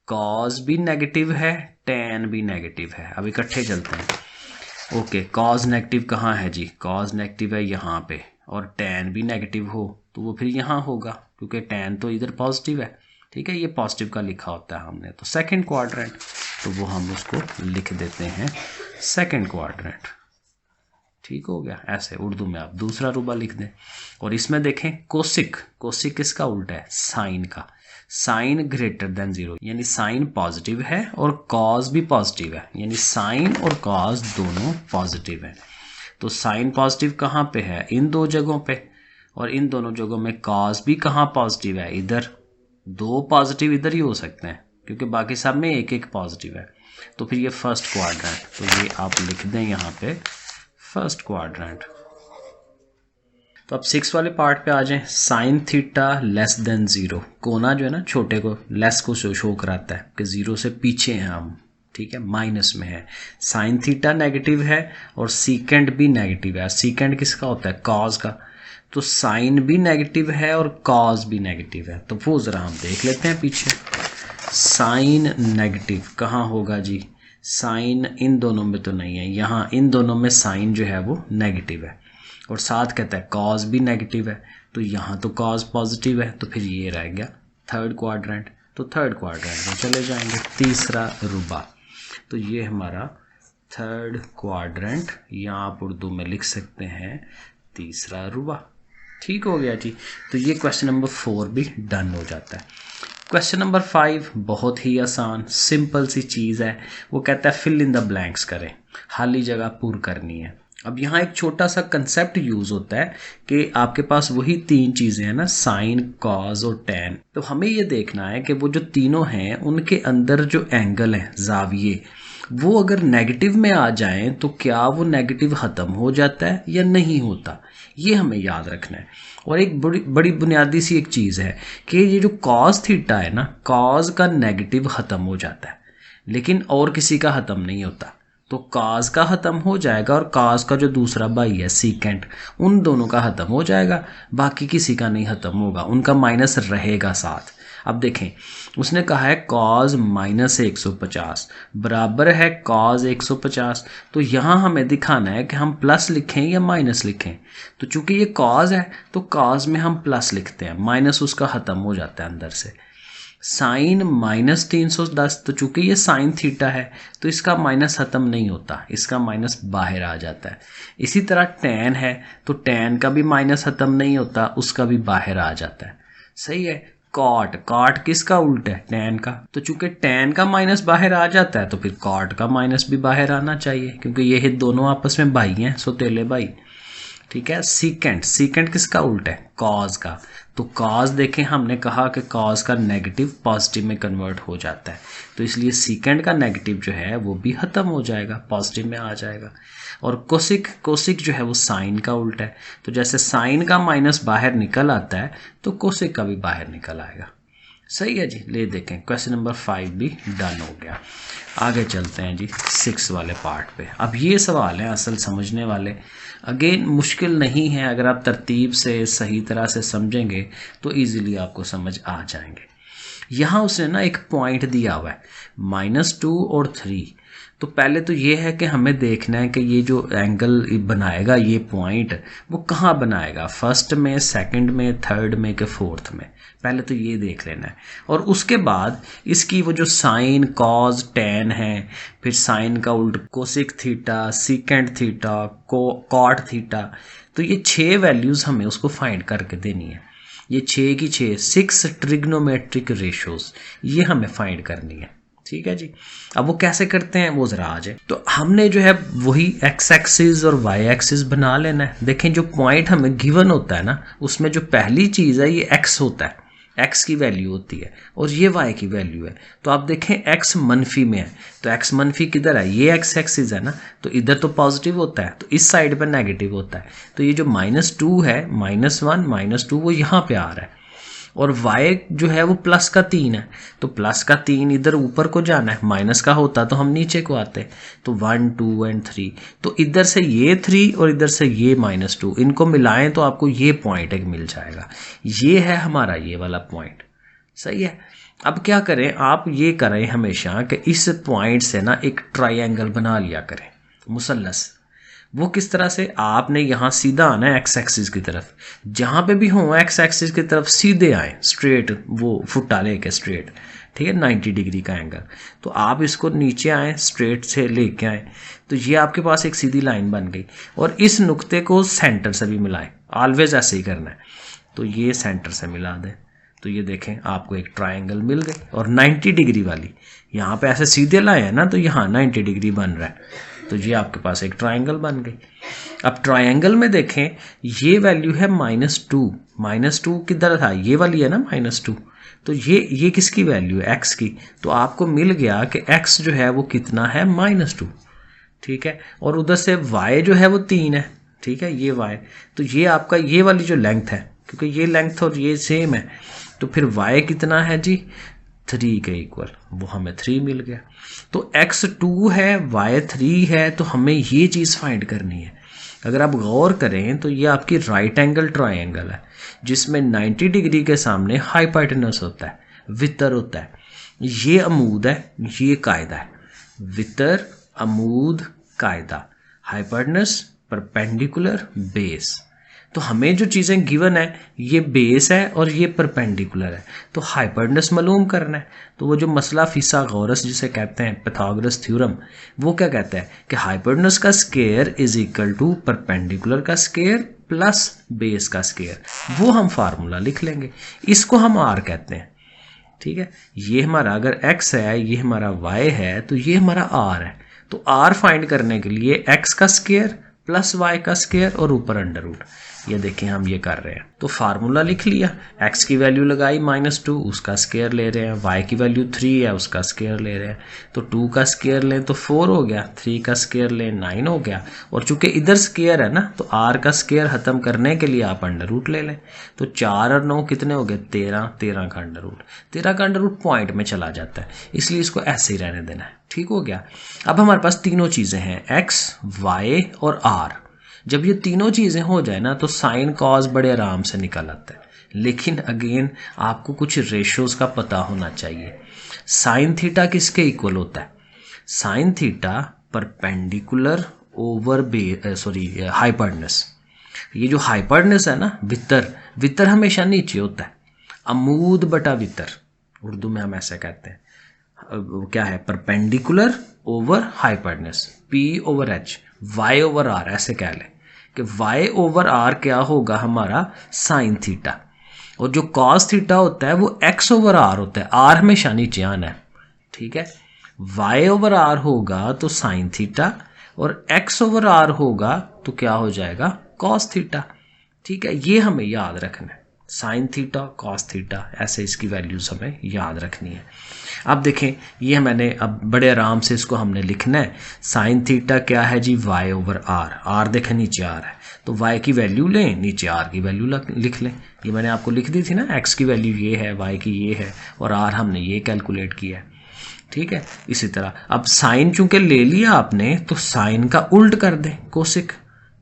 कॉज भी नेगेटिव है, टेन भी नेगेटिव है, अब इकट्ठे चलते हैं। ओके, कॉज नेगेटिव कहाँ है जी, कॉज नेगेटिव है यहाँ पे, और टेन भी नेगेटिव हो तो वो फिर यहाँ होगा, क्योंकि टेन तो इधर पॉजिटिव है, ठीक है, ये पॉजिटिव का लिखा होता है हमने, तो सेकंड क्वाड्रेंट, तो वो हम उसको लिख देते हैं सेकंड क्वाड्रेंट, ठीक हो गया। ऐसे उर्दू में आप दूसरा रुबा लिख दें। और इसमें देखें कोसिक, कोसिक किसका उल्टा है, साइन का, साइन ग्रेटर देन ज़ीरो, यानी साइन पॉजिटिव है और कॉज भी पॉजिटिव है, यानी साइन और कॉज दोनों पॉजिटिव है, तो साइन पॉजिटिव कहाँ पे है, इन दो जगहों पे, और इन दोनों जगहों में कॉज भी कहाँ पॉजिटिव है, इधर, दो पॉजिटिव इधर ही हो सकते हैं क्योंकि बाकी सब में एक एक पॉजिटिव है, तो फिर ये फर्स्ट क्वाड्रेंट, तो ये आप लिख दें यहाँ पे फर्स्ट क्वाड्रेंट। तो अब 6 वाले पार्ट पे आ जाएं, sine theta less than zero, कोना जो है ना छोटे को लेस को शो कराता है कि ज़ीरो से पीछे हैं हम, ठीक है, माइनस में है, साइन थीटा नेगेटिव है और सीकेंड भी नेगेटिव है, सीकेंड किसका होता है, कॉज का, तो साइन भी नेगेटिव है और कॉज भी नेगेटिव है, तो वो ज़रा हम देख लेते हैं पीछे। साइन नेगेटिव कहाँ होगा जी, साइन इन दोनों में तो नहीं है, यहाँ इन दोनों में साइन जो है वो नेगेटिव है, और साथ कहता है कॉज भी नेगेटिव है, तो यहाँ तो कॉज पॉजिटिव है, तो फिर ये रह गया थर्ड क्वाड्रेंट, तो थर्ड क्वाड्रेंट में चले जाएंगे, तीसरा रुबा, तो ये हमारा थर्ड क्वाड्रेंट, या आप उर्दू में लिख सकते हैं तीसरा रुबा, ठीक हो गया जी। तो ये क्वेश्चन नंबर 4 भी डन हो जाता है। क्वेश्चन नंबर 5 बहुत ही आसान सिंपल सी चीज़ है, वो कहता है फिल इन द ब्लैंक्स करें, खाली जगह पूरी करनी है। अब यहाँ एक छोटा सा कंसेप्ट यूज़ होता है कि आपके पास वही 3 चीज़ें हैं ना, साइन कॉज और टेन, तो हमें ये देखना है कि वो जो तीनों हैं उनके अंदर जो एंगल हैं, जाविये, वो अगर नेगेटिव में आ जाएं तो क्या वो नेगेटिव ख़त्म हो जाता है या नहीं होता, ये हमें याद रखना है। और एक बड़ी बुनियादी सी एक चीज़ है कि ये जो कॉज थीटा है ना, कॉज का नेगेटिव ख़त्म हो जाता है लेकिन और किसी का ख़त्म नहीं होता, तो कॉज का ख़त्म हो जाएगा और कॉज का जो दूसरा भाई है सीकेंड, उन दोनों का ख़त्म हो जाएगा, बाकी किसी का नहीं ख़त्म होगा, उनका माइनस रहेगा साथ। अब देखें उसने कहा है कॉज माइनस 150 बराबर है कॉज 150, तो यहाँ हमें दिखाना है कि हम प्लस लिखें या माइनस लिखें, तो चूंकि ये कॉज है तो कॉज में हम प्लस लिखते हैं, माइनस उसका ख़त्म हो जाता है अंदर से। साइन माइनस 310, तो चूंकि ये साइन थीटा है तो इसका माइनस ख़त्म नहीं होता, इसका माइनस बाहर आ जाता है। इसी तरह टेन है तो टेन का भी माइनस ख़त्म नहीं होता, उसका भी बाहर आ जाता है, सही है। कॉट, कॉट किसका उल्टा है, टेन का, तो चूंकि टेन का माइनस बाहर आ जाता है तो फिर कॉट का माइनस भी बाहर आना चाहिए, क्योंकि ये दोनों आपस में भाई हैं, सौतेले भाई, ठीक है। सीकेंड, सीकेंड किसका उल्टा है, कॉज का, तो कॉज देखें हमने कहा कि कॉज का नेगेटिव पॉजिटिव में कन्वर्ट हो जाता है, तो इसलिए सीकेंड का नेगेटिव जो है वो भी ख़त्म हो जाएगा, पॉजिटिव में आ जाएगा। और कोसिक, कोसिक जो है वो साइन का उल्टा है, तो जैसे साइन का माइनस बाहर निकल आता है तो कोसिक का भी बाहर निकल आएगा, सही है जी। ले देखें, क्वेश्चन नंबर 5 भी डन हो गया। आगे चलते हैं जी 6 वाले पार्ट पे। अब ये सवाल है असल समझने वाले, अगेन मुश्किल नहीं है, अगर आप तरतीब से सही तरह से समझेंगे तो इजीली आपको समझ आ जाएंगे। यहाँ उसने ना एक पॉइंट दिया हुआ है -2 और 3। तो पहले तो ये है कि हमें देखना है कि ये जो एंगल बनाएगा ये पॉइंट वो कहाँ बनाएगा, फर्स्ट में, सेकंड में, थर्ड में कि फोर्थ में, पहले तो ये देख लेना है। और उसके बाद इसकी वो जो साइन, कॉज, टैन है, फिर साइन का उल्ट cosec theta, secant theta, cot theta, तो ये 6 वैल्यूज़ हमें उसको फाइंड करके देनी है। ये 6 की 6 ट्रिग्नोमेट्रिक रेशोज ये हमें फाइंड करनी है। ठीक है जी। अब वो कैसे करते हैं वो जरा आ जाए। तो हमने जो है वही एक्स एक्सिस और वाई एक्सिस बना लेना है। देखें जो पॉइंट हमें गिवन होता है ना, उसमें जो पहली चीज़ है ये एक्स होता है, एक्स की वैल्यू होती है, और ये वाई की वैल्यू है। तो आप देखें एक्स मनफी में है, तो एक्स मनफी किधर है, ये एक्स एक्सिस है ना, तो इधर तो पॉजिटिव होता है, तो इस साइड पर नेगेटिव होता है। तो ये जो -2 है, -1 -2 वो यहाँ पे आ रहा है, और y जो है वो प्लस का 3 है, तो प्लस का 3 इधर ऊपर को जाना है, माइनस का होता तो हम नीचे को आते। तो 1 2 एंड 3, तो इधर से ये 3 और इधर से ये -2, इनको मिलाएं तो आपको ये पॉइंट एक मिल जाएगा। ये है हमारा ये वाला पॉइंट। सही है। अब क्या करें, आप ये करें हमेशा कि इस पॉइंट से ना एक ट्राइंगल बना लिया करें, मुसल्लस। वो किस तरह से, आपने यहाँ सीधा आना है एक्स एक्सिस की तरफ, जहाँ पे भी हो एक्स एक्सिस की तरफ सीधे आए, स्ट्रेट, वो फुट्टा लेके स्ट्रेट, ठीक है, 90 डिग्री का एंगल। तो आप इसको नीचे आए, स्ट्रेट से लेके आए, तो ये आपके पास एक सीधी लाइन बन गई, और इस नुक्ते को सेंटर से भी मिलाएं, ऑलवेज ऐसे ही करना है। तो ये सेंटर से मिला दें, तो ये देखें आपको एक ट्राइंगल मिल गई। और 90 डिग्री वाली यहाँ पे ऐसे सीधे लाए हैं ना, तो यहाँ 90 डिग्री बन रहा है, तो ये आपके पास एक ट्राइंगल बन गई। अब ट्राइंगल में देखें ये वैल्यू है -2, -2 किधर था, ये वाली है ना -2, तो ये किसकी वैल्यू है, एक्स की। तो आपको मिल गया कि एक्स जो है वो कितना है, -2, ठीक है। और उधर से वाई जो है वो 3 है, ठीक है, ये वाई, तो ये आपका ये वाली जो लेंथ है, क्योंकि ये लेंथ और ये सेम है, तो फिर वाई कितना है जी, 3 के इक्वल, वो हमें 3 मिल गया। तो x2 है, y3 है, तो हमें ये चीज़ फाइंड करनी है। अगर आप गौर करें तो ये आपकी राइट एंगल ट्राइंगल है, जिसमें 90 डिग्री के सामने हाइपोटेनस होता है, वितर होता है। ये अमूद है, ये कायदा है, वितर, अमूद, कायदा, हाइपोटेनस, परपेंडिकुलर, बेस। तो हमें जो चीज़ें गिवन है ये बेस है और ये परपेंडिकुलर है, तो हाइपोटेनस मालूम करना है। तो वो जो मसला फिसागोरस जिसे कहते हैं, पाइथागोरस थ्योरम, वो क्या कहता है कि हाइपोटेनस का square is equal to perpendicular का स्क्वायर प्लस बेस का स्क्वायर। वो हम फार्मूला लिख लेंगे, इसको हम आर कहते हैं। ठीक है, ये हमारा अगर x है, ये हमारा y है, तो ये हमारा r है। तो r फाइंड करने के लिए x का स्क्वायर प्लस y का स्क्वायर और ऊपर अंडर रूट, ये देखें हम ये कर रहे हैं। तो फार्मूला लिख लिया, x की वैल्यू लगाई -2, उसका स्क्वायर ले रहे हैं, y की वैल्यू 3 है, उसका स्क्वायर ले रहे हैं, तो 2 का स्क्वायर लें तो 4 हो गया, 3 का स्क्वायर लें 9 हो गया। और चूंकि इधर स्क्वायर है ना, तो r का स्क्वायर खत्म करने के लिए आप अंडर रूट ले लें, तो 4 और 9 कितने हो गए, 13, 13 का अंडर रूट, 13 का अंडर रूट पॉइंट में चला जाता है, इसलिए इसको ऐसे ही रहने देना है। ठीक हो गया। अब हमारे पास तीनों चीज़ें हैं, x, y और r। जब ये तीनों चीज़ें हो जाए ना, तो साइन कॉज बड़े आराम से निकल आता है। लेकिन अगेन आपको कुछ रेशोज का पता होना चाहिए। साइन थीटा किसके इक्वल होता है, sine theta perpendicular over hypotenuse. ये जो हाइपोटेनस है ना, वितर हमेशा नीचे होता है, अमूद बटा वितर, उर्दू में हम ऐसे कहते हैं। क्या है, perpendicular over hypotenuse, P over H, Y over R, ऐसे कह लें कि Y ओवर R क्या होगा हमारा, साइन थीटा। और जो कॉस थीटा होता है वो X ओवर R होता है, R हमेशा नीचे आना है। ठीक है, Y ओवर R होगा तो साइन थीटा, और X ओवर R होगा तो क्या हो जाएगा, कॉस थीटा। ठीक है, ये हमें याद रखना है। साइन थीटा कॉस थीटा, ऐसे इसकी वैल्यूज़ हमें याद रखनी है। अब देखें ये मैंने अब बड़े आराम से इसको हमने लिखना है। साइन थीटा क्या है जी, y ओवर आर, आर देखें नीचे आर है तो y की वैल्यू लें, नीचे r की वैल्यू लिख लें। ये मैंने आपको लिख दी थी ना, x की वैल्यू ये है, y की ये है और r हमने ये कैलकुलेट किया है। ठीक है, इसी तरह अब साइन चूंकि ले लिया आपने तो साइन का उल्ट कर दें, कोसिक।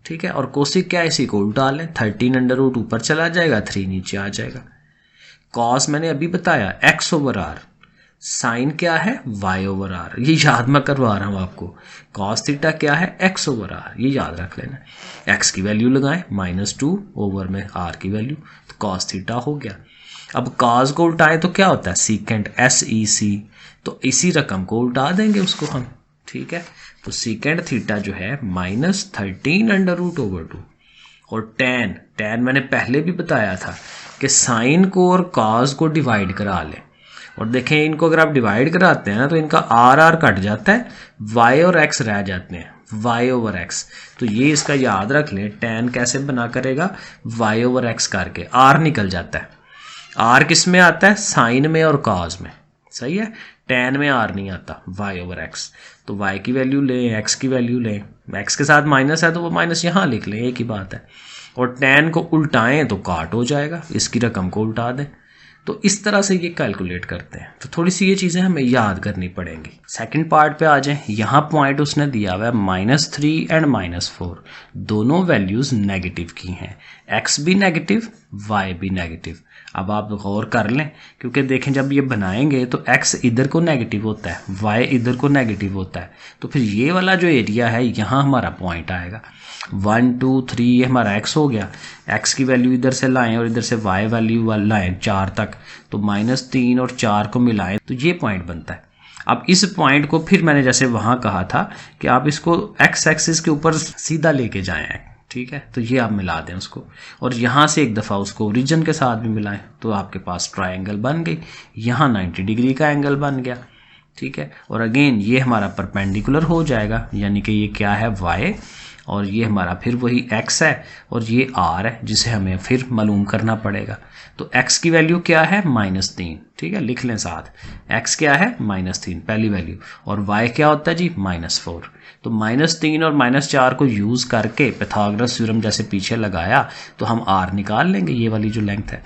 ठीक है, और कोसिक क्या है, इसी को उल्टा लें, 13 अंडर रूट ऊपर चला जाएगा, 3 नीचे आ जाएगा। कॉस मैंने अभी बताया x ओवर आर, साइन क्या है y ओवर आर, ये याद मैं करवा रहा हूँ आपको। कॉस थीटा क्या है x ओवर आर, ये याद रख लेना। x की वैल्यू लगाएं -2 ओवर में r की वैल्यू, तो कॉस थीटा हो गया। अब कॉस को उल्टाएं तो क्या होता है, सीकेंट SEC, तो इसी रकम को उल्टा देंगे उसको हम। ठीक है, तो सीकेंट थीटा जो है -13 अंडर रूट ओवर 2। और टेन मैंने पहले भी बताया था कि साइन को और कॉस को डिवाइड करा लें, और देखें इनको अगर आप डिवाइड कराते हैं ना तो इनका आर कट जाता है, y और x रह जाते हैं, y ओवर x। तो ये इसका याद रख लें, टेन कैसे बना करेगा, y ओवर x करके r निकल जाता है। r किस में आता है, साइन में और कॉस में, सही है। टेन में r नहीं आता, y ओवर x। तो y की वैल्यू लें, x की वैल्यू लें, x के साथ माइनस है तो वो माइनस यहाँ लिख लें, एक ही बात है। और टेन को उल्टाएं तो काट हो जाएगा, इसकी रकम को उल्टा दें। तो इस तरह से ये कैलकुलेट करते हैं। तो थोड़ी सी ये चीज़ें हमें याद करनी पड़ेंगी। सेकंड पार्ट पे आ जाएं। यहाँ पॉइंट उसने दिया हुआ है -3 एंड -4, दोनों वैल्यूज़ नेगेटिव की हैं, x भी नेगेटिव, y भी नेगेटिव। अब आप गौर कर लें, क्योंकि देखें जब ये बनाएंगे तो x इधर को नेगेटिव होता है, y इधर को नेगेटिव होता है, तो फिर ये वाला जो एरिया है यहाँ हमारा पॉइंट आएगा। 1 2 3 ये हमारा x हो गया, x की वैल्यू इधर से लाएं और इधर से y वैल्यू लाएं 4 तक, तो -3 और 4 को मिलाएं तो ये पॉइंट बनता है। अब इस पॉइंट को फिर मैंने जैसे वहाँ कहा था कि आप इसको x एक्सिस के ऊपर सीधा लेके जाएं, ठीक है, तो ये आप मिला दें उसको, और यहाँ से एक दफ़ा उसको ओरिजिन के साथ भी मिलाएं तो आपके पास ट्रायंगल बन गई। यहाँ 90 डिग्री का एंगल बन गया। ठीक है, और अगेन ये हमारा परपेंडिकुलर हो जाएगा, यानी कि ये क्या है, y, और ये हमारा फिर वही x है और ये r है जिसे हमें फिर मालूम करना पड़ेगा। तो x की वैल्यू क्या है, -3। ठीक है, लिख लें साथ, x क्या है, -3 पहली वैल्यू, और y क्या होता है जी, -4। तो -3 और -4 को यूज़ करके पाइथागोरस थ्योरम जैसे पीछे लगाया तो हम r निकाल लेंगे, ये वाली जो लेंथ है।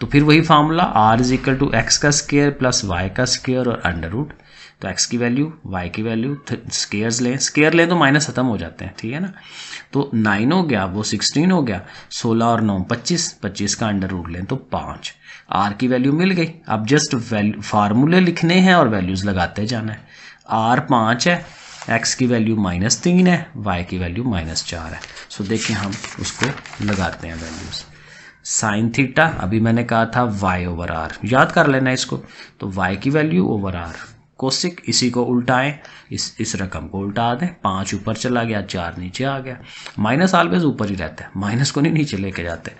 तो फिर वही फार्मूला, r = x का स्क्वायर प्लस y का स्क्वायर और अंडर रूट। तो x की वैल्यू, y की वैल्यू, स्क्वायर लें तो माइनस खत्म हो जाते हैं, ठीक है ना। तो 9 हो गया, वो 16 हो गया, 16 और 9 25 का अंडर रूट लें तो 5। r की वैल्यू मिल गई। अब जस्ट फार्मूले लिखने हैं और वैल्यूज़ लगाते जाना है। r 5 है, x की वैल्यू -3 है, y की वैल्यू -4 है। सो देखिए हम उसको लगाते हैं वैल्यूज़। साइन थीटा अभी मैंने कहा था y ओवर r, याद कर लेना इसको। तो y की वैल्यू ओवर r, कोसिक इसी को उल्टाएं, इस रकम को उल्टा दें, 5 ऊपर चला गया, 4 नीचे आ गया। माइनस ऑलवेज ऊपर ही रहता है, माइनस को नहीं नीचे लेके जाते।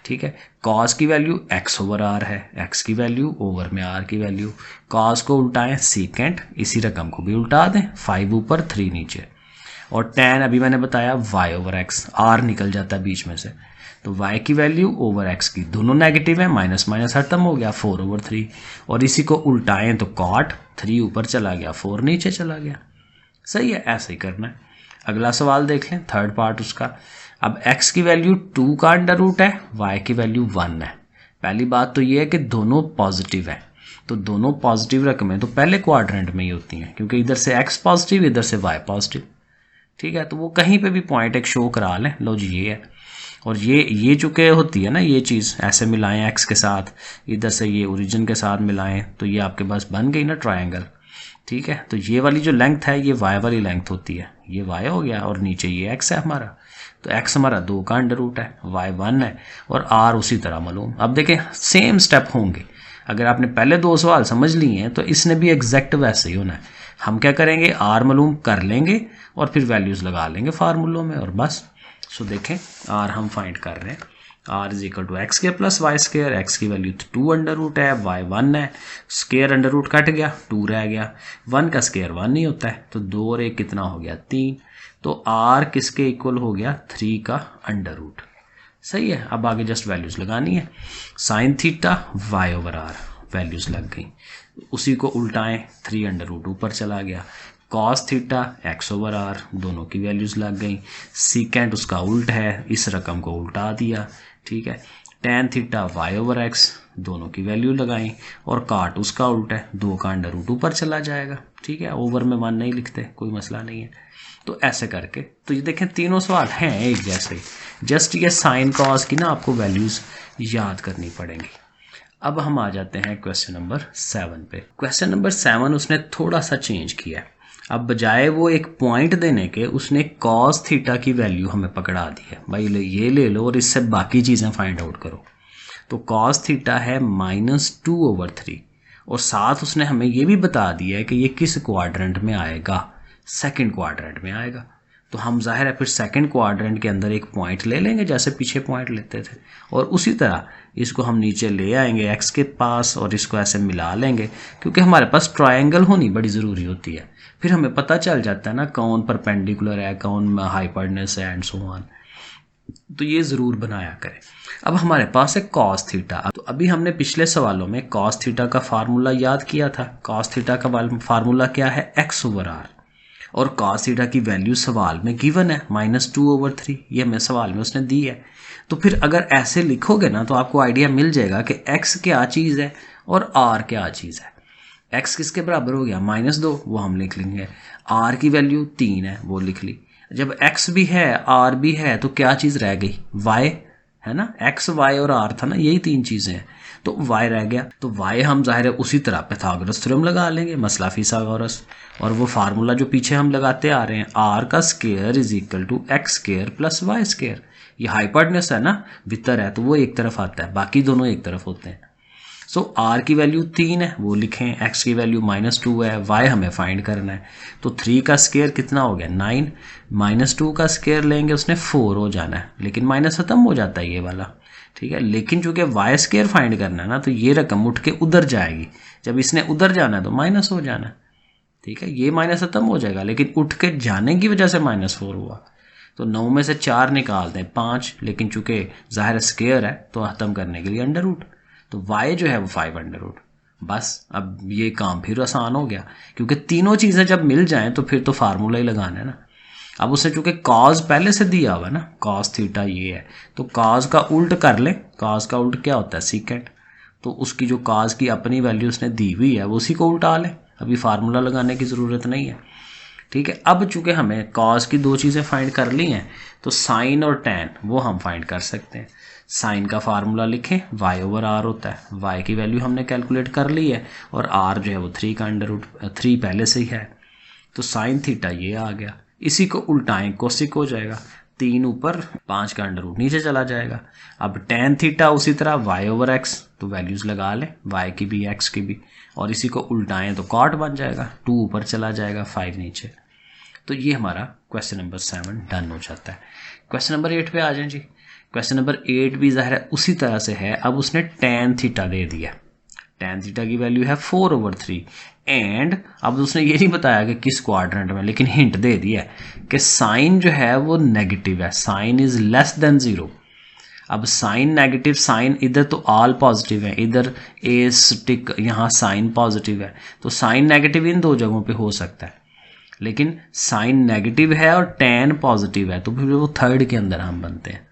ठीक है, कॉस की वैल्यू x ओवर r है, x की वैल्यू ओवर में r की वैल्यू, कॉस को उल्टाएं, सीकेंट इसी रकम को भी उल्टा दें, 5 ऊपर 3 नीचे। और tan अभी मैंने बताया y ओवर x, r निकल जाता है बीच में से, तो y की वैल्यू ओवर x की, दोनों नेगेटिव है, माइनस माइनस खत्म हो गया, 4 ओवर 3। और इसी को उल्टाएं तो कॉट, 3 ऊपर चला गया, 4 नीचे चला गया। सही है, ऐसे ही करना है। अगला सवाल देख लें, थर्ड पार्ट उसका। अब x की वैल्यू 2 का अंडर रूट है, y की वैल्यू 1 है। पहली बात तो ये है कि दोनों पॉजिटिव है, तो दोनों पॉजिटिव रकमें तो पहले क्वाड्रेंट में ही होती हैं, क्योंकि इधर से x पॉजिटिव, इधर से y पॉजिटिव। ठीक है, तो वो कहीं पे भी पॉइंट एक शो करा लें। लो जी ये है, और ये चूँकि होती है ना, ये चीज़ ऐसे मिलाएं x के साथ, इधर से ये ओरिजिन के साथ मिलाएं तो ये आपके पास बन गई ना ट्रायंगल। ठीक है, तो ये वाली जो लेंथ है ये y वाली लेंथ होती है, ये y हो गया और नीचे ये x है हमारा। तो x हमारा 2 का अंडर रूट है, y 1 है और r उसी तरह मालूम। अब देखें सेम स्टेप होंगे, अगर आपने पहले 2 सवाल समझ लिए हैं तो इसने भी एग्जैक्ट वैसे ही होना है। हम क्या करेंगे, r मालूम कर लेंगे और फिर वैल्यूज़ लगा लेंगे फार्मूलों में और बस। सो देखें r हम फाइंड कर रहे हैं, r = x square plus y square, x की वैल्यू 2 अंडर रूट है, y 1 है, स्क्वायर अंडर रूट कट गया, 2 रह गया, 1 का स्क्वायर 1 नहीं होता है, तो 2 और 1 कितना हो गया, 3। तो r किसके इक्वल हो गया, 3 का अंडर रूट। सही है। अब आगे जस्ट वैल्यूज़ लगानी है। Sine theta y over r, values लग गई। उसी को उल्टाएं, 3√2 ऊपर चला गया। Cos theta x over r, दोनों की वैल्यूज़ लग गई। सीकेंट उसका उल्ट है, इस रकम को उल्टा दिया, ठीक है। Tan theta y over x, दोनों की वैल्यू लगाई। और काट उसका उल्ट है, 2 का √2 ऊपर चला जाएगा, ठीक है। ओवर में 1 नहीं लिखते, कोई मसला नहीं है। तो ऐसे करके, तो ये देखें तीनों सवाल हैं एक जैसे, जस्ट ये साइन कॉस की ना आपको वैल्यूज़ याद करनी पड़ेंगी। अब हम आ जाते हैं क्वेश्चन नंबर 7 पे। क्वेश्चन नंबर 7 उसने थोड़ा सा चेंज किया है। अब बजाय वो एक पॉइंट देने के, उसने कॉस थीटा की वैल्यू हमें पकड़ा दी है, भाई ये ले लो और इससे बाकी चीज़ें फाइंड आउट करो। तो कॉस थीटा है -2/3 और साथ उसने हमें ये भी बता दिया है कि ये किस क्वाड्रेंट में आएगा, सेकंड क्वाड्रेंट में आएगा। तो हम जाहिर है फिर सेकंड क्वाड्रेंट के अंदर एक पॉइंट ले लेंगे जैसे पीछे पॉइंट लेते थे, और उसी तरह इसको हम नीचे ले आएंगे एक्स के पास और इसको ऐसे मिला लेंगे, क्योंकि हमारे पास ट्रायंगल होनी बड़ी ज़रूरी होती है। फिर हमें पता चल जाता है ना कौन परपेंडिकुलर है, कौन हाइपोटेन्यूस है, एंड सो ऑन। तो ये ज़रूर बनाया करें। अब हमारे पास है कॉस थीटा। तो अभी हमने पिछले सवालों में कॉस थीटा का फार्मूला याद किया था। कॉस थीटा का फार्मूला क्या है, एक्स ओवर आर, और कॉस थीटा की वैल्यू सवाल में गिवन है -2/3, ये हमें सवाल में उसने दी है। तो फिर अगर ऐसे लिखोगे ना तो आपको आइडिया मिल जाएगा कि x क्या चीज़ है और r क्या चीज़ है। x किसके बराबर हो गया, -2, वो हम लिख लेंगे। r की वैल्यू 3 है, वो लिख ली। जब x भी है r भी है तो क्या चीज़ रह गई, y है ना। x, y और r था ना, यही 3 चीज़ें हैं, तो y रह गया। तो y हम जाहिर है उसी तरह पाइथागोरस थ्योरम लगा लेंगे, मसला फिसागोरस, और वो फार्मूला जो पीछे हम लगाते आ रहे हैं, r का square = x square + y square. ये हाइपोटेन्यूस है ना, वितर है तो वो एक तरफ आता है, बाकी दोनों एक तरफ होते हैं। सो r की वैल्यू 3 है, वो लिखें। x की वैल्यू -2 है, y हमें फाइंड करना है। तो 3 का स्क्वायर कितना हो गया, 9, -2 का स्क्वायर लेंगे उसने 4 हो जाना है, लेकिन माइनस खत्म हो जाता है ये वाला, ठीक है। लेकिन चूंकि y स्क्वायर फाइंड करना है ना, तो ये रकम उठ के उधर जाएगी। जब इसने उधर जाना है तो माइनस हो जाना है, ठीक है। ये माइनस खत्म हो जाएगा, लेकिन उठ के जाने की वजह से -4 हुआ। तो 9 में से 4 निकाल दें, 5, लेकिन चूंकि ज़ाहिर स्क्वायर है तो ख़त्म करने के लिए √, तो y जो है वो 5√। बस अब ये काम फिर आसान हो गया, क्योंकि तीनों चीज़ें जब मिल जाएं तो फिर तो फार्मूला ही लगाना है ना। अब उसे चूंकि कॉज पहले से दिया हुआ है ना, कॉस थीटा ये है, तो कॉज का उल्ट कर लें। कॉज का उल्ट क्या होता है, सीकेंट। तो उसकी जो कॉज की अपनी वैल्यू उसने दी हुई है वो उसी को उल्टा लें, अभी फार्मूला लगाने की ज़रूरत नहीं है, ठीक है। अब चूंकि हमें कॉज की 2 चीज़ें फाइंड कर ली हैं, तो साइन और टैन वो हम फाइंड कर सकते हैं। साइन का फार्मूला लिखें, y ओवर r होता है, y की वैल्यू हमने कैलकुलेट कर ली है, और r जो है वो 3 का √3 पहले से ही है। तो साइन थीटा ये आ गया, इसी को उल्टाएं, कोसिक हो जाएगा, 3 ऊपर 5 का √, नीचे चला जाएगा। अब टैन थीटा उसी तरह y ओवर x, तो वैल्यूज़ लगा लें, y की भी x की भी, और इसी को उल्टाएं तो कॉट बन जाएगा, 2 ऊपर चला जाएगा, 5 नीचे। तो ये हमारा क्वेश्चन नंबर 7 डन हो जाता है। क्वेश्चन नंबर 8 पे आ जाएं जी। क्वेश्चन नंबर 8 भी ज़ाहिर है उसी तरह से है। अब उसने टैन थीटा दे दिया, टैन थीटा की वैल्यू है 4/3, एंड अब उसने ये नहीं बताया कि किस क्वाड्रेंट में, लेकिन हिंट दे दिया है कि साइन जो है वो नेगेटिव है, साइन इज लेस देन 0। अब साइन नेगेटिव, साइन इधर तो ऑल पॉजिटिव है, इधर ए स्टिक, यहाँ साइन पॉजिटिव है, तो साइन नेगेटिव इन 2 जगहों पे हो सकता है, लेकिन साइन नेगेटिव है और टैन पॉजिटिव है, तो फिर वो थर्ड के अंदर हम बनते हैं,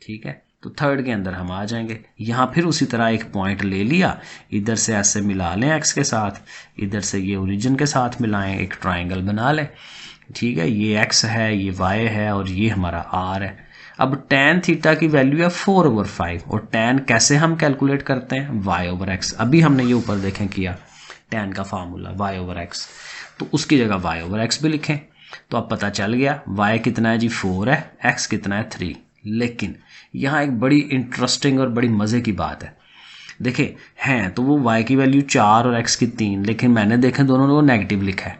ठीक है। तो थर्ड के अंदर हम आ जाएंगे। यहाँ फिर उसी तरह एक पॉइंट ले लिया, इधर से ऐसे मिला लें एक्स के साथ, इधर से ये ओरिजिन के साथ मिलाएं, एक ट्रायंगल बना लें, ठीक है। ये एक्स है, ये वाई है, और ये हमारा आर है। अब टैन थीटा की वैल्यू है 4/5, और टैन कैसे हम कैलकुलेट करते हैं, y ओवर एक्स। अभी हमने ये ऊपर देखें किया टैन का फार्मूला y ओवर एक्स, तो उसकी जगह y ओवर एक्स भी लिखें। तो अब पता चल गया y कितना है जी, 4 है, x कितना है 3। लेकिन यहाँ एक बड़ी इंटरेस्टिंग और बड़ी मज़े की बात है, देखें हैं तो वो y की वैल्यू 4 और x की 3, लेकिन मैंने देखें दोनों ने वो नेगेटिव लिखा है।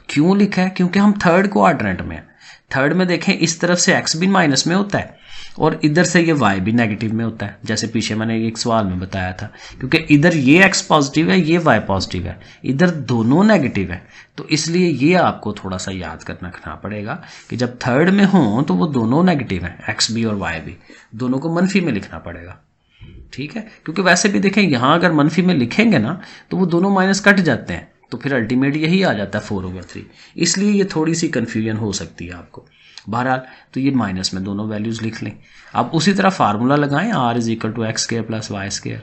क्यों लिखा है, क्योंकि हम थर्ड क्वाड्रेंट में हैं। थर्ड में देखें इस तरफ से x भी माइनस में होता है, और इधर से ये y भी नेगेटिव में होता है, जैसे पीछे मैंने एक सवाल में बताया था, क्योंकि इधर ये x पॉजिटिव है, ये y पॉजिटिव है, इधर दोनों नेगेटिव है। तो इसलिए ये आपको थोड़ा सा याद करना पड़ेगा कि जब थर्ड में हो तो वो दोनों नेगेटिव हैं, x भी और y भी, दोनों को मनफी में लिखना पड़ेगा। ठीक है, क्योंकि वैसे भी देखें यहाँ अगर मनफी में लिखेंगे ना तो वो दोनों माइनस कट जाते हैं, तो फिर अल्टीमेट यही आ जाता है 4/3। इसलिए ये थोड़ी सी कन्फ्यूजन हो सकती है आपको। बहरहाल तो ये माइनस में दोनों वैल्यूज़ लिख लें। अब उसी तरह फार्मूला लगाएं, r = x² + y²।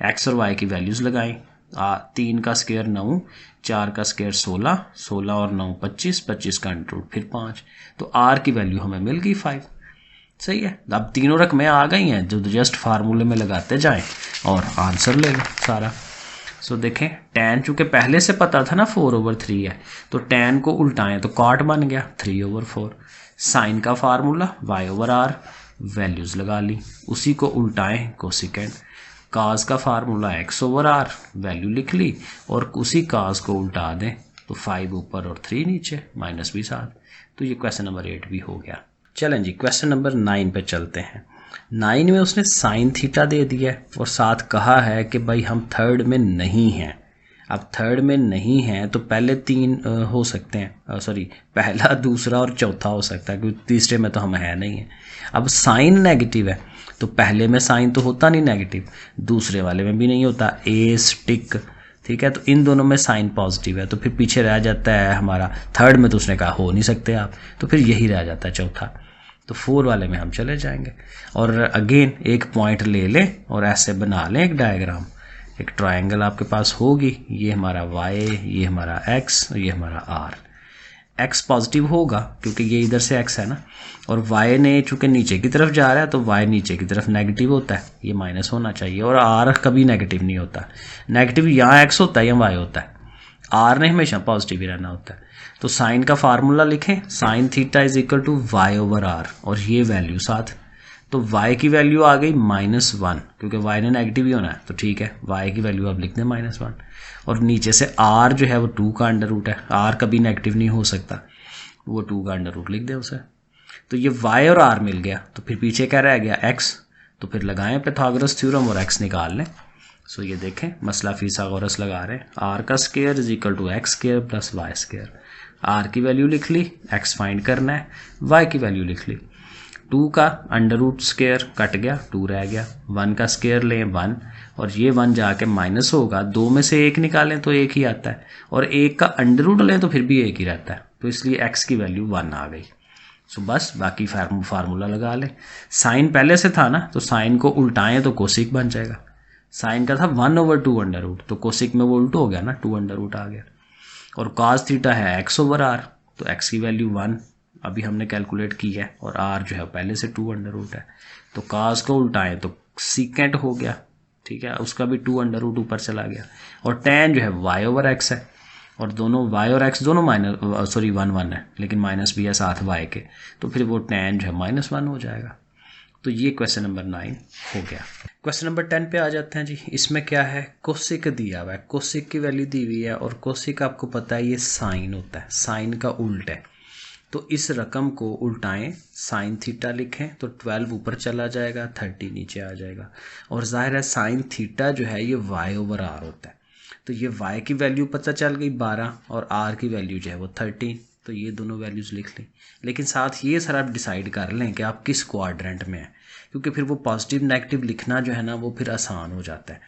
x और y की वैल्यूज़ लगाएं। 3 का स्क्वायर 9, 4 का स्क्वायर 16, 16 और 9 25, 25 का अंडर फिर 5, तो r की वैल्यू हमें मिल गई 5। सही है, अब तीनों रकमें आ गई हैं, जो जस्ट फार्मूले में लगाते जाएं और आंसर ले लो सारा। सो देखें, tan चूँकि पहले से पता था ना 4/3 है, तो tan को उल्टाएं तो cot बन गया 3/4। साइन का फार्मूला y/r, वैल्यूज़ लगा ली, उसी को उल्टाएं कोसिकेंड। काज का फार्मूला x/r, वैल्यू लिख ली और उसी काज को उल्टा दें तो 5 ऊपर और 3 नीचे, माइनस भी साथ। तो ये क्वेश्चन नंबर 8 भी हो गया। चलें जी, क्वेश्चन नंबर 9 पे चलते हैं। 9 में उसने साइन थीटा दे दिया है और साथ कहा है कि भाई हम थर्ड में नहीं हैं। अब थर्ड में नहीं हैं तो पहले 3 हो सकते हैं, सॉरी पहला, दूसरा और चौथा हो सकता है, क्योंकि तीसरे में तो हम है नहीं हैं। अब साइन नेगेटिव है तो पहले में साइन तो होता नहीं नेगेटिव, दूसरे वाले में भी नहीं होता, ए स्टिक। ठीक है, तो इन दोनों में साइन पॉजिटिव है, तो फिर पीछे रह जाता है हमारा थर्ड में, तो उसने कहा हो नहीं सकते आप, तो फिर यही रह जाता है चौथा। तो 4 वाले में हम चले जाएंगे और अगेन एक पॉइंट ले लें और ऐसे बना लें एक डायग्राम। एक ट्रायंगल आपके पास होगी, ये हमारा y, ये हमारा x, ये हमारा r। x पॉजिटिव होगा क्योंकि ये इधर से x है ना, और y ने चूँकि नीचे की तरफ जा रहा है तो y नीचे की तरफ नेगेटिव होता है, ये माइनस होना चाहिए, और r कभी नेगेटिव नहीं होता। नेगेटिव यहाँ x होता है या y होता है, r ने हमेशा पॉजिटिव ही रहना होता है। तो साइन का फार्मूला लिखें, साइन थीटा = y/r, और ये वैल्यू साथ, तो y की वैल्यू आ गई -1, क्योंकि y ने नेगेटिव ही होना है, तो ठीक है y की वैल्यू आप लिख दें -1, और नीचे से r जो है वो 2 का अंडर रूट है, r कभी नेगेटिव नहीं हो सकता, वो 2 का अंडर रूट लिख दें उसे। तो ये y और r मिल गया, तो फिर पीछे क्या रह गया x, तो फिर लगाएं पाइथागोरस थ्योरम और x निकाल लें। सो ये देखें, मसला फिसागोरस लगा रहे हैं, r का स्क्वायर = x² + y²। r की वैल्यू लिख ली, x फाइंड करना है, y की वैल्यू लिख ली। 2 का अंडर रूट स्क्वायर कट गया, 2 रह गया, 1 का स्क्वायर लें 1, और ये 1 जाके माइनस होगा, 2 में से 1 निकालें तो 1 ही आता है, और 1 का अंडर रूट लें तो फिर भी 1 ही रहता है, तो इसलिए x की वैल्यू 1 आ गई। सो बस बाकी फार्मूला लगा लें। साइन पहले से था ना, तो साइन को उल्टाएं तो कोसिक बन जाएगा। साइन का था 1/2 अंडर रूट, तो कोसिक में वो उल्ट हो गया ना, 2 अंडर रूट आ गया। और cos थीटा है x/r, तो x की वैल्यू 1 अभी हमने कैलकुलेट की है, और r जो है पहले से 2 अंडर रूट है, तो cos को उल्टाएं तो सीकेंट हो गया। ठीक है, उसका भी 2 अंडर रूट ऊपर चला गया, और tan जो है y/x है, और दोनों y और x दोनों 1 है, लेकिन माइनस भी है साथ y के, तो फिर वो tan जो है -1 हो जाएगा। तो ये क्वेश्चन नंबर 9 हो गया। क्वेश्चन नंबर 10 पे आ जाते हैं जी। इसमें क्या है, कोसिक दिया हुआ है, कोसिक की वैल्यू दी हुई है, और कोसिक आपको पता है ये साइन होता है, साइन का उल्ट है। तो इस रकम को उल्टाएं, साइन थीटा लिखें तो 12 ऊपर चला जाएगा, 30 नीचे आ जाएगा, और जाहिर है साइन थीटा जो है ये y/r होता है, तो ये y की वैल्यू पता चल गई 12, और r की वैल्यू जो है वो 13, तो ये दोनों वैल्यूज़ लिख लें। लेकिन साथ ये सर आप डिसाइड कर लें कि आप किस क्वाड्रेंट में हैं, क्योंकि फिर वो पॉजिटिव नेगेटिव लिखना जो है ना वो फिर आसान हो जाता है।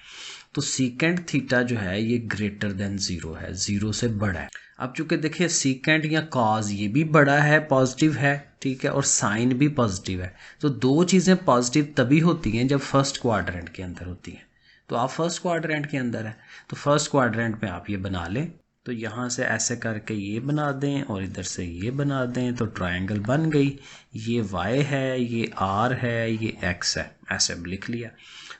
तो सीकेंट थीटा जो है ये ग्रेटर देन 0 है, 0 से बड़ा है। अब चूंकि देखिए सीकेंट या कॉज ये भी बड़ा है, पॉजिटिव है, ठीक है, और साइन भी पॉजिटिव है, तो दो चीज़ें पॉजिटिव तभी होती हैं जब फर्स्ट क्वाड्रेंट के अंदर होती हैं। तो आप फर्स्ट क्वाड्रेंट के अंदर है, तो फर्स्ट क्वाड्रेंट में आप ये बना लें, तो यहाँ से ऐसे करके ये बना दें और इधर से ये बना दें, तो ट्रायंगल बन गई। ये y है, ये r है, ये x है, ऐसे लिख लिया।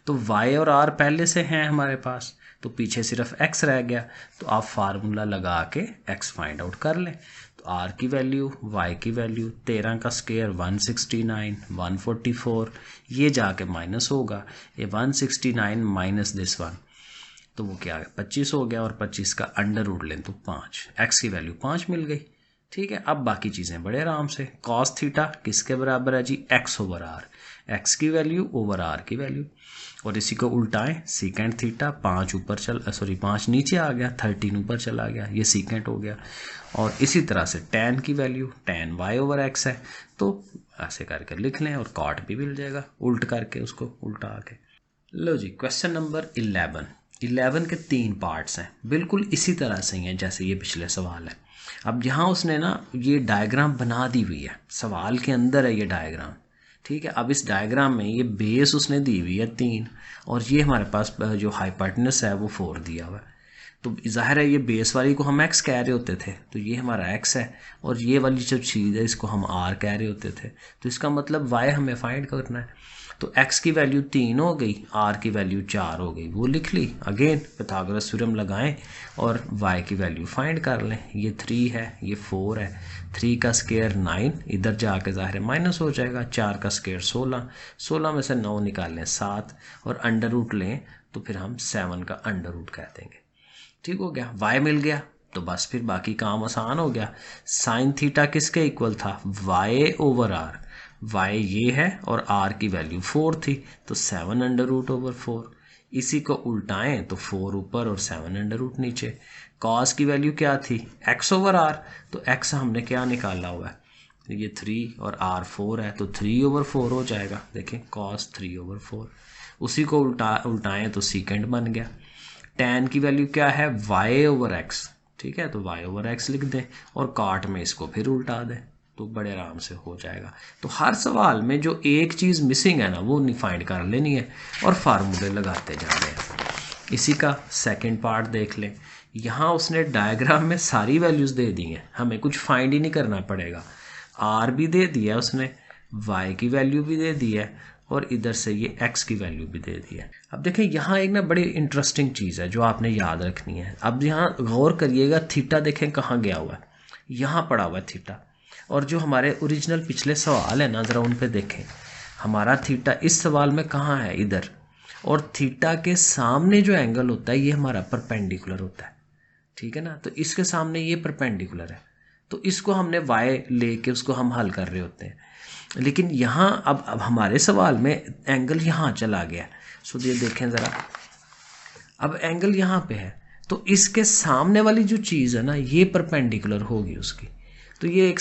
तो y और r पहले से हैं हमारे पास, तो पीछे सिर्फ x रह गया, तो आप फार्मूला लगा के x फाइंड आउट कर लें। तो r की वैल्यू, y की वैल्यू, 13 का स्क्वायर 169, 144, ये जाके माइनस होगा, ये 169 माइनस दिस 1, तो वो क्या है 25 हो गया, और 25 का अंडर रूट लें तो 5, x की वैल्यू 5 मिल गई। ठीक है, अब बाकी चीज़ें बड़े आराम से। कॉस थीटा किसके बराबर है जी, एक्स ओवर आर, एक्स की वैल्यू ओवर आर की वैल्यू। और इसी को उल्टाएं, सीकेंट थीटा 5 ऊपर 5 नीचे आ गया, 13 ऊपर चला गया, ये सीकेंट हो गया। और इसी तरह से टैन की value tan y over x है, तो ऐसे करके लिख लें और कॉट भी मिल जाएगा उल्ट करके, उसको उल्टा के। लो जी, क्वेश्चन नंबर 11 के 3 पार्ट्स हैं, बिल्कुल इसी तरह से ही हैं जैसे ये पिछले सवाल है। अब यहाँ उसने ना ये डायग्राम बना दी हुई है, सवाल के अंदर है ये डायग्राम, ठीक है। अब इस डायग्राम में ये बेस उसने दी हुई है 3 और ये हमारे पास जो हाइपोटेनस है वो 4 दिया हुआ है। तो जाहिर है ये बेस वाली को हम x कह रहे होते थे, तो ये हमारा x है, और ये वाली जो चीज़ है इसको हम r कह रहे होते थे, तो इसका मतलब y हमें फाइंड करना है। तो x की वैल्यू 3 हो गई, r की वैल्यू 4 हो गई, वो लिख ली। अगेन पाइथागोरस थ्योरम लगाएं और y की वैल्यू फाइंड कर लें। ये 3 है, ये 4 है, 3 का स्क्वायर 9, इधर जाके ज़ाहिर है माइनस हो जाएगा, 4 का स्क्वायर 16, 16 में से 9 निकाल लें 7, और अंडर रूट लें तो फिर हम 7 का अंडर रूट कह देंगे। ठीक हो गया, y मिल गया, तो बस फिर बाकी काम आसान हो गया। साइन थीटा किसके इक्वल था, y ओवर आर, y ये है और r की वैल्यू 4 थी, तो 7 अंडर रूट ओवर 4। इसी को उल्टाएं तो 4 ऊपर और 7 अंडर रूट नीचे। कॉस की वैल्यू क्या थी, x ओवर r, तो x हमने क्या निकाला हुआ है, ये 3 और r 4 है, तो 3 ओवर 4 हो जाएगा। देखें कॉस 3 ओवर 4, उसी को उल्टाएं तो सीकेंट बन गया। टैन की वैल्यू क्या है, y ओवर एक्स, ठीक है, तो y ओवर एक्स लिख दें और काट में इसको फिर उल्टा दें, तो बड़े आराम से हो जाएगा। तो हर सवाल में जो एक चीज़ मिसिंग है ना वो फाइंड कर लेनी है और फार्मूले लगाते जाने हैं। इसी का सेकंड पार्ट देख लें। यहाँ उसने डायग्राम में सारी वैल्यूज़ दे दी हैं, हमें कुछ फाइंड ही नहीं करना पड़ेगा। r भी दे दिया उसने, y की वैल्यू भी दे दी है, और इधर से ये x की वैल्यू भी दे दी है। अब देखें यहाँ एक ना बड़ी इंटरेस्टिंग चीज़ है जो आपने याद रखनी है। अब यहाँ गौर करिएगा, थीटा देखें कहाँ गया हुआ है, यहाँ पड़ा हुआ है थीटा। और जो हमारे ओरिजिनल पिछले सवाल है ना, ज़रा उन पे देखें, हमारा थीटा इस सवाल में कहाँ है, इधर। और थीटा के सामने जो एंगल होता है ये हमारा परपेंडिकुलर होता है, ठीक है ना। तो इसके सामने ये परपेंडिकुलर है, तो इसको हमने y लेके उसको हम हल कर रहे होते हैं। लेकिन यहाँ अब हमारे सवाल में एंगल यहाँ चला गया, सो ये देखें ज़रा, अब एंगल यहाँ पे है, तो इसके सामने वाली जो चीज़ है ना ये परपेंडिकुलर होगी उसकी। तो ये एक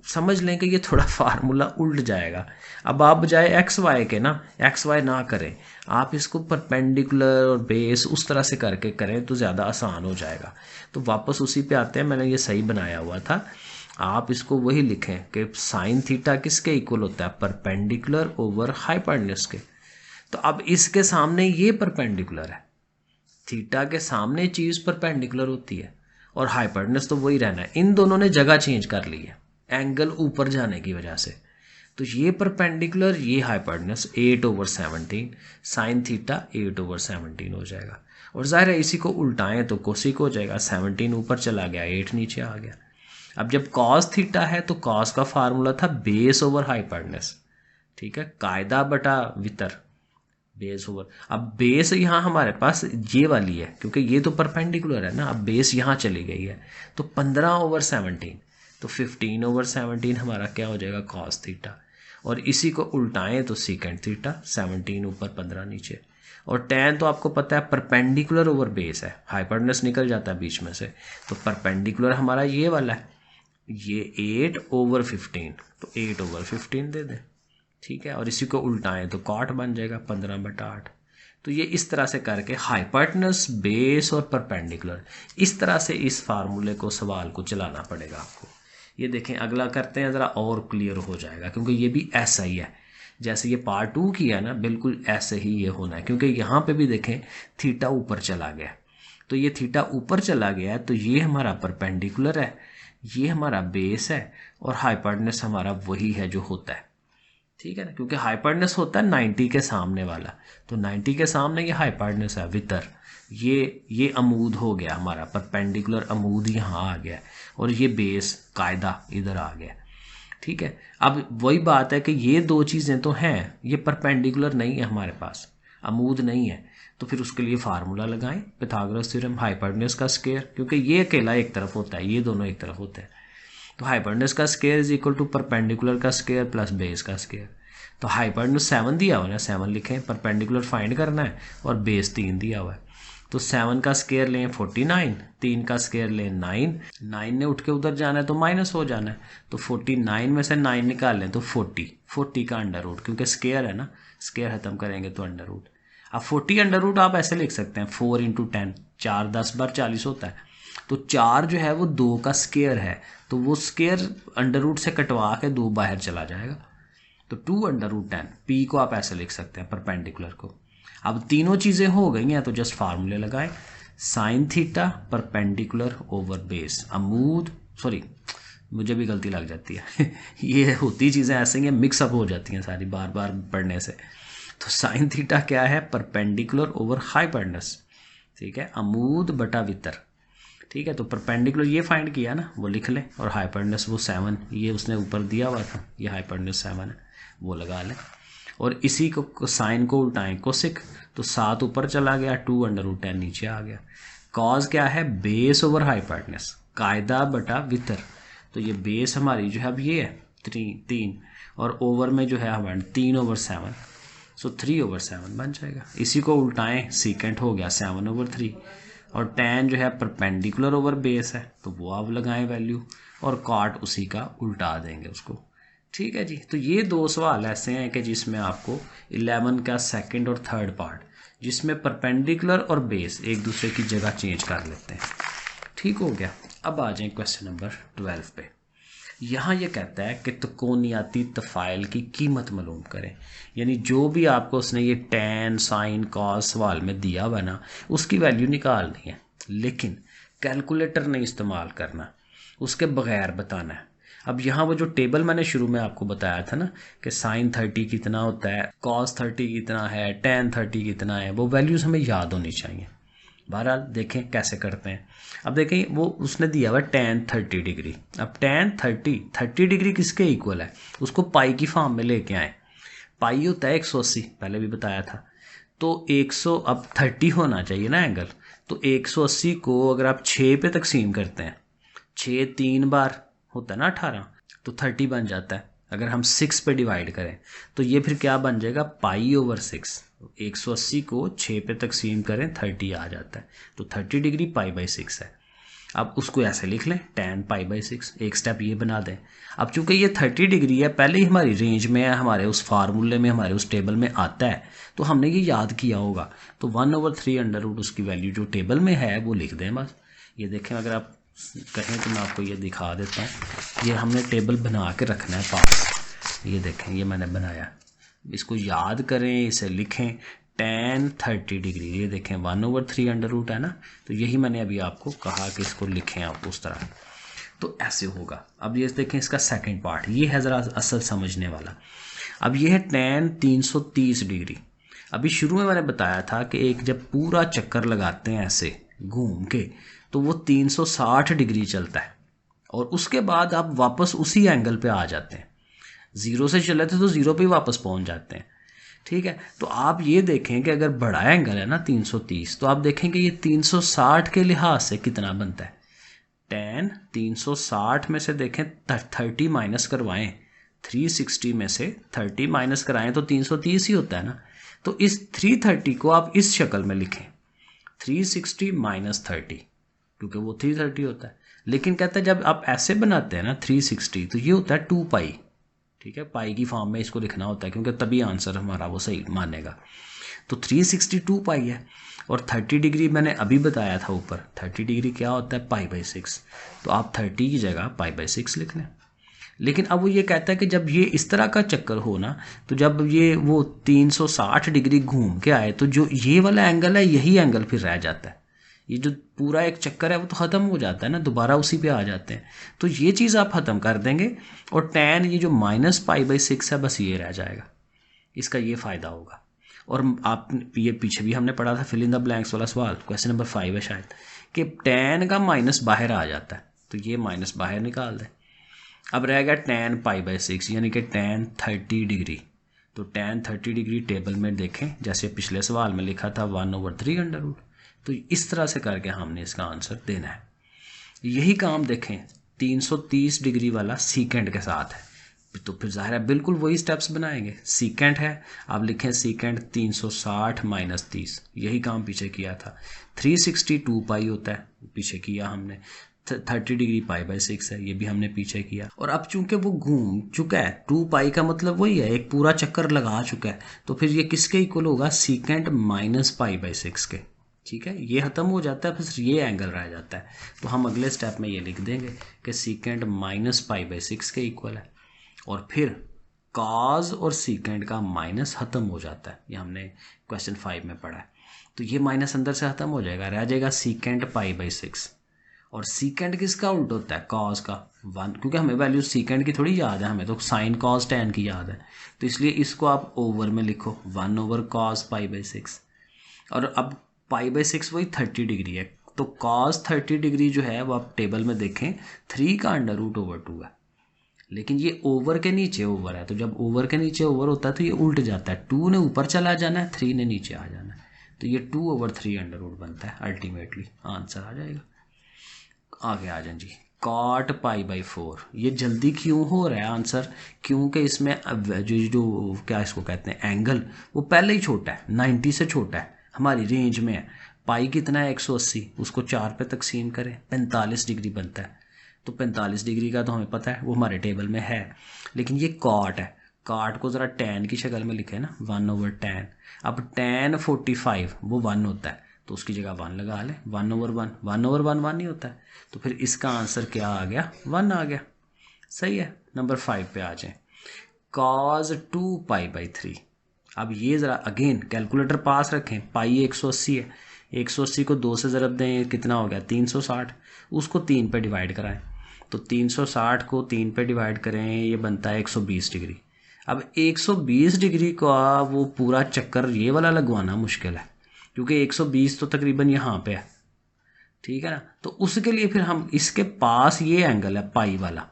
समझ लें कि ये थोड़ा फार्मूला उल्ट जाएगा। अब आप बजाय एक्स वाई के ना एक्स वाई ना करें, आप इसको परपेंडिकुलर और बेस उस तरह से करके करें तो ज़्यादा आसान हो जाएगा। तो वापस उसी पे आते हैं, मैंने ये सही बनाया हुआ था, आप इसको वही लिखें कि साइन थीटा किसके इक्वल होता है, परपेंडिकुलर ओवर हाइपोटेन्यूज के। तो अब इसके सामने ये परपेंडिकुलर है, थीटा के सामने चीज़ परपेंडिकुलर होती है और हाइपोटेन्यूज तो वही रहना है। इन दोनों ने जगह चेंज कर ली है एंगल ऊपर जाने की वजह से, तो ये परपेंडिकुलर ये हाइपोटेन्यूज 8/17, साइन थीटा 8/17 हो जाएगा। और जाहिर है इसी को उल्टाएं तो कोसिक हो जाएगा, 17 ऊपर चला गया 8 नीचे आ गया। अब जब कॉस थीटा है तो कॉस का फार्मूला था बेस ओवर हाइपोटेन्यूज, ठीक है, कायदा बटा वितर, बेस ओवर। अब बेस यहाँ हमारे पास ये वाली है क्योंकि ये तो परपेंडिकुलर है ना, अब बेस यहाँ चली गई है तो 15/17, तो 15/17 हमारा क्या हो जाएगा, कॉस थीटा। और इसी को उल्टाएं तो सीकेंट थीटा, 17 ऊपर 15 नीचे। और टैन तो आपको पता है परपेंडिकुलर ओवर बेस है, हाइपोटेन्यूज निकल जाता है बीच में से, तो परपेंडिकुलर हमारा ये वाला है, ये 8/15, तो 8/15 दे दें, ठीक है। और इसी को उल्टाएं तो कॉट बन जाएगा 15/8। तो ये इस तरह से करके हाइपोटेन्यूज, बेस और परपेंडिकुलर, इस तरह से इस फार्मूले को सवाल को चलाना पड़ेगा आपको। ये देखें अगला करते हैं ज़रा और क्लियर हो जाएगा, क्योंकि ये भी ऐसा ही है जैसे ये पार्ट 2 किया है ना, बिल्कुल ऐसे ही ये होना है। क्योंकि यहाँ पे भी देखें थीटा ऊपर चला गया, तो ये थीटा ऊपर चला गया है तो ये हमारा परपेंडिकुलर है, ये हमारा बेस है, और हाइपोटेन्यूज हमारा वही है जो होता है, ठीक है ना। क्योंकि हाइपोटेन्यूज होता है 90 के सामने वाला, तो 90 के सामने ये हाइपोटेन्यूज है वितर, ये अमूद हो गया हमारा, परपेंडिकुलर अमूद यहाँ आ गया, और ये बेस कायदा इधर आ गया, ठीक है। अब वही बात है कि ये दो चीज़ें तो हैं, ये परपेंडिकुलर नहीं है हमारे पास, अमूद नहीं है, तो फिर उसके लिए फार्मूला लगाएं पाइथागोरस थ्योरम, हाइपोटेन्यूज का स्क्वायर, क्योंकि ये अकेला एक तरफ होता है, ये दोनों एक तरफ होते हैं। तो हाइपोटेन्यूज का square is equal to perpendicular का स्क्वायर प्लस बेस का स्क्वायर। तो हाइपोटेन्यूज 7 दिया हुआ है, 7 लिखें, परपेंडिकुलर फाइंड करना है और बेस 3 दिया हुआ है। तो 7 का स्क्वायर लें 49, 3 का स्क्वायर लें 9 ने उठ के उधर जाना है तो माइनस हो जाना है। तो 49 में से 9 निकाल लें तो 40 का अंडर रूट, क्योंकि स्क्वायर है ना, स्क्वायर खत्म करेंगे तो अंडर रूट। अब 40 अंडर रूट आप ऐसे लिख सकते हैं 4 × 10, 4 10 बार 40 होता है। तो 4 जो है वो 2 का स्क्वायर है, तो वो स्क्वायर अंडर रूट से कटवा के 2 बाहर चला जाएगा। तो 2 अंडर रूट 10, पी को आप ऐसे लिख सकते हैं परपेंडिकुलर को। अब तीनों चीज़ें हो गई हैं तो जस्ट फार्मूले लगाएं। Sine theta perpendicular over base, अमूद, सॉरी मुझे भी गलती लग जाती है ये होती चीज़ें ऐसे ही मिक्सअप हो जाती हैं सारी बार बार पढ़ने से। तो साइन थीटा क्या है, परपेंडिकुलर ओवर हाइपोटेन्यूज, ठीक है, अमूद बटा वितर, ठीक है। तो परपेंडिकुलर ये फाइंड किया ना, वो लिख लें, और हाइपोटेन्यूज वो 7, ये उसने ऊपर दिया हुआ था, ये हाइपोटेन्यूज 7 है, वो लगा लें। और इसी को साइन को उल्टाएं कोसिक, तो 7 ऊपर चला गया, 2 अंडर रूट 10 नीचे आ गया। कॉज क्या है, बेस ओवर हाइपोटेन्यूज, कायदा बटा वितर। तो ये बेस हमारी जो है अब ये है 3, और ओवर में जो है हमारे 3/7, सो 3/7 बन जाएगा। इसी को उल्टाएं, सीकेंट हो गया 7/3, और tan जो है परपेंडिकुलर ओवर बेस है, तो वो आप लगाएं वैल्यू, और कॉट उसी का उल्टा देंगे उसको, ठीक है जी। तो ये 2 सवाल ऐसे हैं कि जिसमें आपको 11 का सेकंड और थर्ड पार्ट, जिसमें परपेंडिकुलर और बेस एक दूसरे की जगह चेंज कर लेते हैं, ठीक हो गया। अब आ जाए क्वेश्चन नंबर 12 पे। यहाँ ये कहता है कि त्रिकोणियाती तफ़ाइल की कीमत मालूम करें, यानी जो भी आपको उसने ये tan sin cos सवाल में दिया हुआ ना, उसकी वैल्यू निकालनी है, लेकिन कैलकुलेटर नहीं इस्तेमाल करना, उसके बगैर बताना है। अब यहाँ वो जो टेबल मैंने शुरू में आपको बताया था ना कि sin 30 कितना होता है, cos 30 कितना है, tan 30 कितना है, वो वैल्यूज़ हमें याद होनी चाहिए। बहरहाल देखें कैसे करते हैं। अब देखें वो उसने दिया हुआ tan 30 डिग्री। अब tan 30 डिग्री किसके इक्वल है, उसको पाई की फॉर्म में लेके आए। पाई होता है 180, पहले भी बताया था। तो 100, अब 30 होना चाहिए ना एंगल, तो 180 को अगर आप 6 पे तकसीम करते हैं, 6 3 बार होता है ना 18, तो 30 बन जाता है। अगर हम 6 पे डिवाइड करें तो ये फिर क्या बन जाएगा, π/6। 180 को 6 पे तकसीम करें 30 आ जाता है, तो 30 डिग्री π/6 है। अब उसको ऐसे लिख लें tan π/6, एक स्टेप ये बना दें। अब चूंकि ये 30 डिग्री है, पहले ही हमारी रेंज में है, हमारे उस फार्मूले में, हमारे उस टेबल में आता है, तो हमने ये याद किया होगा। तो 1/3 अंडर रूट उसकी वैल्यू जो टेबल में है वो लिख दें बस। ये देखें, अगर आप कहें तो मैं आपको ये दिखा देता हूँ। ये हमने टेबल बना के रखना है पास, ये देखें ये मैंने बनाया, इसको याद करें, इसे लिखें tan 30 डिग्री, ये देखें 1/3 अंडर रूट है ना, तो यही मैंने अभी आपको कहा कि इसको लिखें आप उस तरह, तो ऐसे होगा। अब ये देखें इसका सेकंड पार्ट, ये है ज़रा असल समझने वाला। अब ये है tan 330 डिग्री। अभी शुरू में मैंने बताया था कि एक जब पूरा चक्कर लगाते हैं ऐसे घूम के, तो वो 360 डिग्री चलता है, और उसके बाद आप वापस उसी एंगल पे आ जाते हैं। 0 से चले थे तो 0 पे ही वापस पहुंच जाते हैं, ठीक है। तो आप ये देखें कि अगर बड़ा एंगल है ना 330, तो आप देखें कि ये 360 के लिहाज से कितना बनता है। tan 360 में से देखें 30 माइनस करवाएं, 360 में से 30 माइनस कराएं तो 330 ही होता है ना। तो इस 330 को आप इस शक्ल में लिखें, 360 माइनस 30, क्योंकि वो 330 होता है। लेकिन कहता है जब आप ऐसे बनाते हैं ना 360, तो ये होता है 2 पाई, ठीक है, पाई की फॉर्म में इसको लिखना होता है, क्योंकि तभी आंसर हमारा वो सही मानेगा। तो 362 पाई है, और 30 डिग्री मैंने अभी बताया था ऊपर, 30 डिग्री क्या होता है π/6, तो आप 30 की जगह π/6 लिख लें। लेकिन अब वो ये कहता है कि जब ये इस तरह का चक्कर हो ना, तो जब ये वो 360 डिग्री घूम के आए, तो जो ये वाला एंगल है यही एंगल फिर रह जाता है। ये जो पूरा एक चक्कर है वो तो ख़त्म हो जाता है ना, दोबारा उसी पे आ जाते हैं। तो ये चीज़ आप ख़त्म कर देंगे, और tan ये जो -π/6 है बस ये रह जाएगा, इसका ये फ़ायदा होगा। और आप ये पीछे भी हमने पढ़ा था फिल इन द ब्लैंक्स वाला सवाल, क्वेश्चन नंबर 5 है शायद, कि tan का माइनस बाहर आ जाता है, तो ये माइनस बाहर निकाल दें। अब रहेगा tan π/6 यानी कि tan 30 डिग्री। तो tan 30 डिग्री टेबल में देखें, जैसे पिछले सवाल में लिखा था 1/3 अंडर रूट, तो इस तरह से करके हमने इसका आंसर देना है। यही काम देखें 330 डिग्री वाला सीकेंड के साथ है, तो फिर जाहिर है बिल्कुल वही स्टेप्स बनाएंगे। सीकेंड है, आप लिखें सीकेंड 360 माइनस 30, यही काम पीछे किया था। 362 पाई होता है, पीछे किया हमने। 30 डिग्री पाई/6 है, ये भी हमने पीछे किया। और अब चूंकि वो घूम चुका है, 2 पाई का मतलब वही है, एक पूरा चक्कर लगा चुका है, तो फिर ये किसके इक्वल होगा? सीकेंड माइनस पाई/6 के। ठीक है, ये खत्म हो जाता है, फिर ये एंगल रह जाता है। तो हम अगले स्टेप में ये लिख देंगे कि सीकेंड माइनस पाई/6 के इक्वल है, और फिर कॉज और सीकेंड का माइनस खत्म हो जाता है। ये हमने क्वेश्चन 5 में पढ़ा है। तो ये माइनस अंदर से खत्म हो जाएगा, रह जाएगा सीकेंड पाई/6। और सीकेंड किसका उल्टा होता है? कॉज का 1, क्योंकि हमें वैल्यू सीकेंड की थोड़ी याद है, हमें तो साइन कॉज टैन की याद है। तो इसलिए इसको आप ओवर में लिखो, 1/cos पाई/6। और अब पाई/6 वही 30 डिग्री है, तो कॉस 30 डिग्री जो है वो आप टेबल में देखें 3 का √/2 है, लेकिन ये ओवर के नीचे ओवर है। तो जब ओवर के नीचे ओवर होता है तो ये उल्ट जाता है, 2 ने ऊपर चला जाना है, 3 ने नीचे आ जाना है, तो ये 2/3 बनता है। अल्टीमेटली आंसर आ जाएगा। आगे आ जाए जी, cot पाई/4। ये जल्दी क्यों हो रहा है आंसर? क्योंकि इसमें जो क्या इसको कहते हैं एंगल, वो पहले ही छोटा है, 90 से छोटा है, हमारी रेंज में है। पाई कितना है? 180, उसको 4 पे तकसीम करें, 45 डिग्री बनता है। तो 45 डिग्री का तो हमें पता है, वो हमारे टेबल में है। लेकिन ये कॉट है, कॉट को ज़रा टैन की शक्ल में लिखे ना, 1/tan। अब tan 45 वो 1 होता है, तो उसकी जगह 1 लगा लें, 1/1। 1/1 1 ही होता है, तो फिर इसका आंसर क्या आ गया? 1 आ गया। सही है। नंबर 5 पे आ जाएं, cos 2 पाई/3। अब ये ज़रा अगेन कैलकुलेटर पास रखें, पाई 180 है, 180 को 2 से ज़रब दें, कितना हो गया? 360। उसको 3 पे डिवाइड कराएं, तो 360 को 3 पे डिवाइड करें, ये बनता है 120 डिग्री। अब 120 डिग्री का वो पूरा चक्कर ये वाला लगवाना मुश्किल है, क्योंकि 120 तो तकरीबन यहाँ पे है, ठीक है ना। तो उसके लिए फिर हम इसके पास ये एंगल है पाई वाला,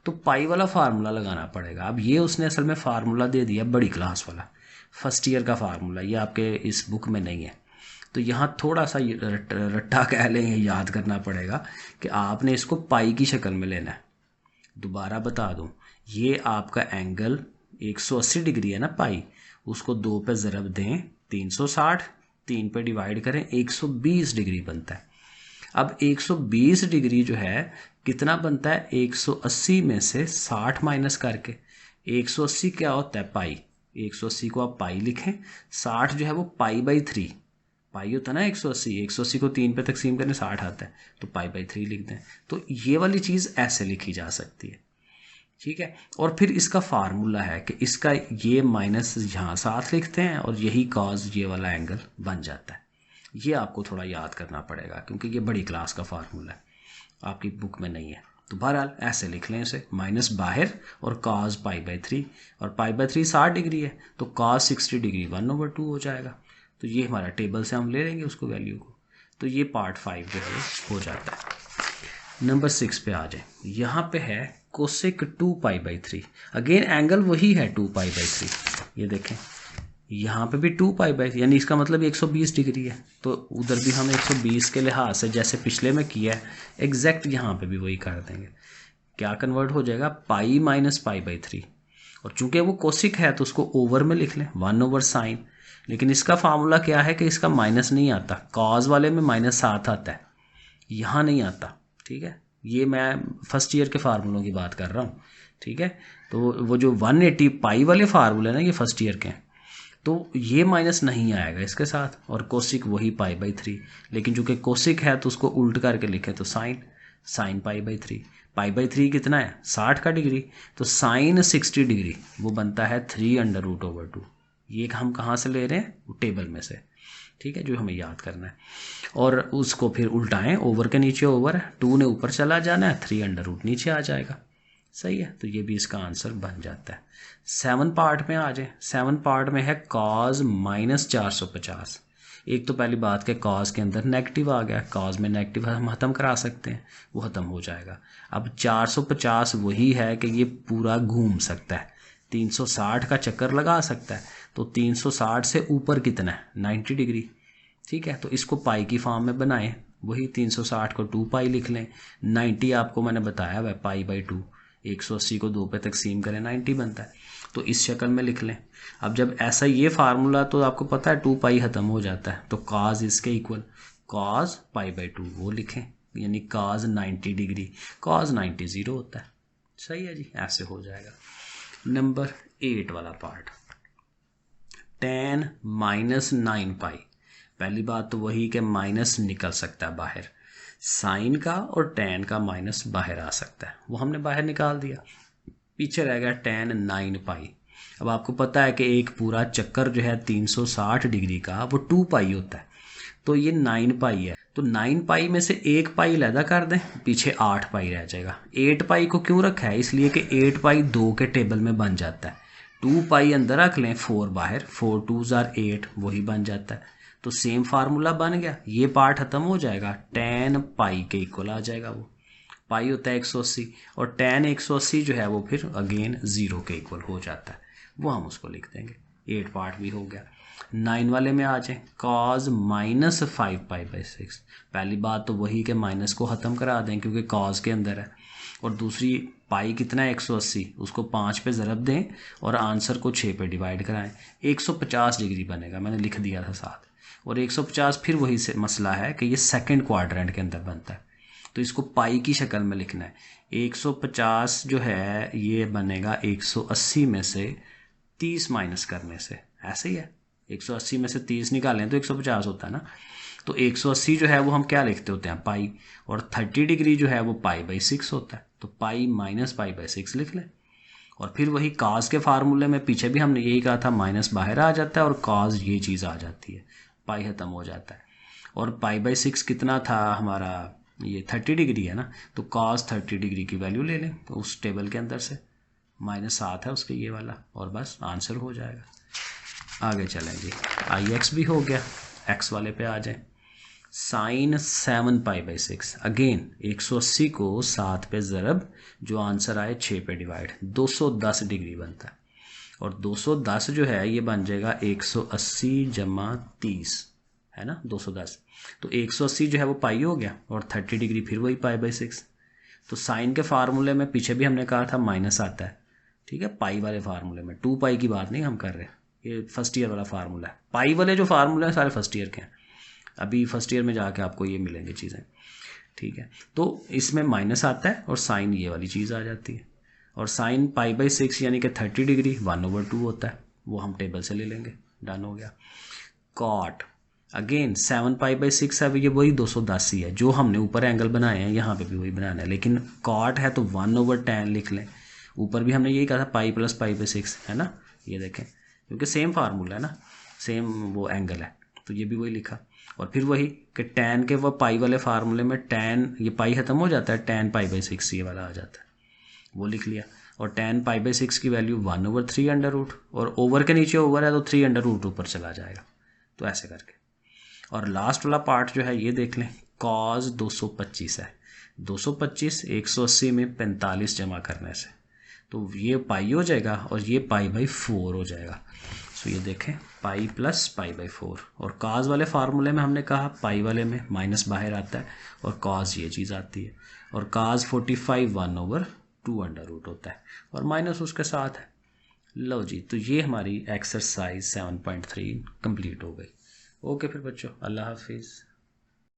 तो पाई वाला फार्मूला लगाना पड़ेगा। अब ये उसने असल में फार्मूला दे दिया बड़ी क्लास वाला, फर्स्ट ईयर का फार्मूला, ये आपके इस बुक में नहीं है। तो यहाँ थोड़ा सा रट्टा कह लें, याद करना पड़ेगा कि आपने इसको पाई की शक्ल में लेना है। दोबारा बता दूं, ये आपका एंगल 180 डिग्री है ना पाई, उसको 2 पे ज़रब दें, 360, 3 पे डिवाइड करें, 120 डिग्री बनता है। अब 120 डिग्री जो है कितना बनता है? 180 में से 60 माइनस करके, 180 क्या होता है? पाई। 180 को आप पाई लिखें, 60 जो है वो पाई/3, पाई होता है ना 180, 180 को 3 पे तकसीम करें 60 आता है, तो पाई/3 लिख दें। तो ये वाली चीज़ ऐसे लिखी जा सकती है, ठीक है। और फिर इसका फार्मूला है कि इसका ये माइनस यहाँ साथ लिखते हैं, और यही कॉज ये वाला एंगल बन जाता है। ये आपको थोड़ा याद करना पड़ेगा, क्योंकि ये बड़ी क्लास का फार्मूला है, आपकी बुक में नहीं है। तो बहरहाल ऐसे लिख लें इसे, माइनस बाहर और cos पाई/3, और पाई/3 60 डिग्री है, तो cos 60 डिग्री 1/2 हो जाएगा। तो ये हमारा टेबल से हम ले लेंगे उसको वैल्यू को। तो ये पार्ट 5 जो है हो जाता है। नंबर 6 पे आ जाए, यहाँ पे है कोसेक 2 पाई/3। अगेन एंगल वही है 2 पाई/3, ये देखें यहाँ पे भी 2 पाई/3, यानी इसका मतलब 120 डिग्री है। तो उधर भी हम 120 के लिहाज से जैसे पिछले में किया है, एग्जैक्ट यहाँ पे भी वही कर देंगे। क्या कन्वर्ट हो जाएगा? Pi minus pi. और चूंकि वो कोसिक है तो उसको ओवर में लिख लें, 1/sin। लेकिन इसका फार्मूला क्या है कि इसका माइनस नहीं आता, कॉज वाले में माइनस साथ आता है, यहाँ नहीं आता, ठीक है। ये मैं फर्स्ट ईयर के फार्मूलों की बात कर रहा हूँ, ठीक है। तो वो जो 180 पाई वाले फार्मूले ना, ये फर्स्ट ईयर के हैं, तो ये माइनस नहीं आएगा इसके साथ, और कोसिक वही पाई/3। लेकिन चूंकि कोसिक है तो उसको उल्ट करके लिखे, तो साइन पाई/3। पाई/3 कितना है? 60 का डिग्री, तो साइन 60 डिग्री वो बनता है 3√2। ये हम कहाँ से ले रहे हैं? टेबल में से, ठीक है, जो हमें याद करना है। और उसको फिर उल्टाएं, ओवर के नीचे ओवर है, 2 ने ऊपर चला जाना है, 3√, नीचे आ जाएगा। सही है, तो ये भी इसका आंसर बन जाता है। 7 पार्ट में आ जाए। 7 पार्ट में है cos -450। एक तो पहली बात कि cos के अंदर नेगेटिव आ गया, cos में नेगेटिव हम ख़त्म करा सकते हैं, वो ख़त्म हो जाएगा। अब 450 वही है कि ये पूरा घूम सकता है, 360 का चक्कर लगा सकता है, तो 360 से ऊपर कितना है? 90 डिग्री, ठीक है। तो इसको पाई की फॉर्म में बनाएं, वही 360 को 2 पाई लिख लें। 90 आपको मैंने बताया वह पाई बाई 2, 180 को 2 पे तकसीम करें 90 बनता है, तो इस शक्ल में लिख लें। अब जब ऐसा ये फार्मूला, तो आपको पता है 2 पाई ख़त्म हो जाता है, तो काज इसके इक्वल काज पाई बाई 2 वो लिखें, यानी काज 90 डिग्री, काज 90 ज़ीरो होता है। सही है जी, ऐसे हो जाएगा। नंबर 8 वाला पार्ट, tan -9 पाई। पहली बात तो वही कि माइनस निकल सकता है बाहर, साइन का और tan का माइनस बाहर आ सकता है, वो हमने बाहर निकाल दिया। पीछे रह गया tan 9 पाई। अब आपको पता है कि एक पूरा चक्कर जो है 360 डिग्री का वो 2 पाई होता है, तो ये 9 पाई है, तो 9 पाई में से 1 पाई अलहदा कर दें, पीछे 8 पाई रह जाएगा। 8 पाई को क्यों रखा है, इसलिए कि 8 पाई 2 के टेबल में बन जाता है, 2 पाई अंदर रख लें, 4 बाहर, 4 2s are 8 वही बन जाता है। तो सेम फार्मूला बन गया, ये पार्ट खत्म हो जाएगा, tan पाई के इक्वल आ जाएगा। वो पाई होता है 180 और tan 180 जो है वो फिर अगेन 0 के इक्वल हो जाता है, वो हम उसको लिख देंगे। 8 पार्ट भी हो गया। 9 वाले में आ जाए, cos -5 पाई बाई 6। पहली बात तो वही कि माइनस को ख़त्म करा दें क्योंकि cos के अंदर है, और दूसरी पाई कितना है 180, उसको 5 पे ज़रब दें और आंसर को 6 पे डिवाइड कराएं, 150 डिग्री बनेगा, मैंने लिख दिया था साथ। और 150 फिर वही से मसला है कि ये सेकंड क्वाड्रेंट के अंदर बनता है, तो इसको पाई की शक्ल में लिखना है। 150 जो है ये बनेगा 180 में से 30 माइनस करने से, ऐसे ही है। 180 में से 30 निकालें तो 150 होता है ना, तो 180 जो है वो हम क्या लिखते होते हैं पाई, और 30 डिग्री जो है वो पाई बाई 6 होता है, तो पाई माइनस पाई बाई 6 लिख लें। और फिर वही काज के फार्मूले में पीछे भी हमने यही कहा था, माइनस बाहर आ जाता है और काज ये चीज़ आ जाती है, पाई ख़त्म हो जाता है। और पाई बाई 6 कितना था हमारा, ये 30 डिग्री है ना, तो cos 30 डिग्री की वैल्यू ले लें तो उस टेबल के अंदर से, -7 है उसके ये वाला, और बस आंसर हो जाएगा। आगे चलें जी, IX भी हो गया। X वाले पे आ जाएं, साइन 7 पाई बाई 6, अगेन 180 को 7 पे ज़रब, जो आंसर आए 6 पे डिवाइड, 210 डिग्री बनता है। और 210 जो है ये बन जाएगा 180 जमा 30, है ना 210, तो 180 जो है वो पाई हो गया, और 30 डिग्री फिर वही पाई बाई 6। तो साइन के फार्मूले में पीछे भी हमने कहा था माइनस आता है, ठीक है, पाई वाले फार्मूले में, 2 पाई की बात नहीं हम कर रहे, ये फर्स्ट ईयर वाला फार्मूला है। पाई वाले जो फार्मूले हैं सारे फर्स्ट ईयर के हैं, अभी फर्स्ट ईयर में जाके आपको ये मिलेंगे चीज़ें, ठीक है। तो इसमें माइनस आता है और साइन ये वाली चीज़ आ जाती है, और साइन पाई बाई 6 यानी कि 30 डिग्री 1/2 होता है, वो हम टेबल से ले लेंगे, डन हो गया। कॉट अगेन 7 पाई बाई 6 है, ये वही 210 ही है, जो हमने ऊपर एंगल बनाए हैं यहाँ पे भी वही बनाना है, लेकिन कॉट है तो 1/tan लिख लें। ऊपर भी हमने यही कहा था पाई प्लस पाई बाई 6, है ना, ये देखें क्योंकि सेम फार्मूला है ना, सेम वो एंगल है, तो ये भी वही लिखा। और फिर वही कि tan के वो पाई वाले फार्मूले में tan, ये पाई ख़त्म हो जाता है, tan पाई बाई 6 ये वाला आ जाता है, वो लिख लिया। और tan पाई बाई 6 की वैल्यू 1/3 और ओवर के नीचे ओवर है तो 3 ऊपर चला जाएगा, तो ऐसे करके। और लास्ट वाला पार्ट जो है ये देख लें, cos 225 है, 225 180 में 45 जमा करने से, तो ये पाई हो जाएगा और ये पाई बाई 4 हो जाएगा। सो ये देखें पाई प्लस पाई बाई 4, और cos वाले फार्मूले में हमने कहा पाई वाले में माइनस बाहर आता है और cos ये चीज़ आती है, और cos 45 1/2 होता है, और माइनस उसके साथ है। लो जी, तो ये हमारी एक्सरसाइज 7.3 कंप्लीट हो गई। ओके फिर बच्चों, अल्लाह हाफिज़।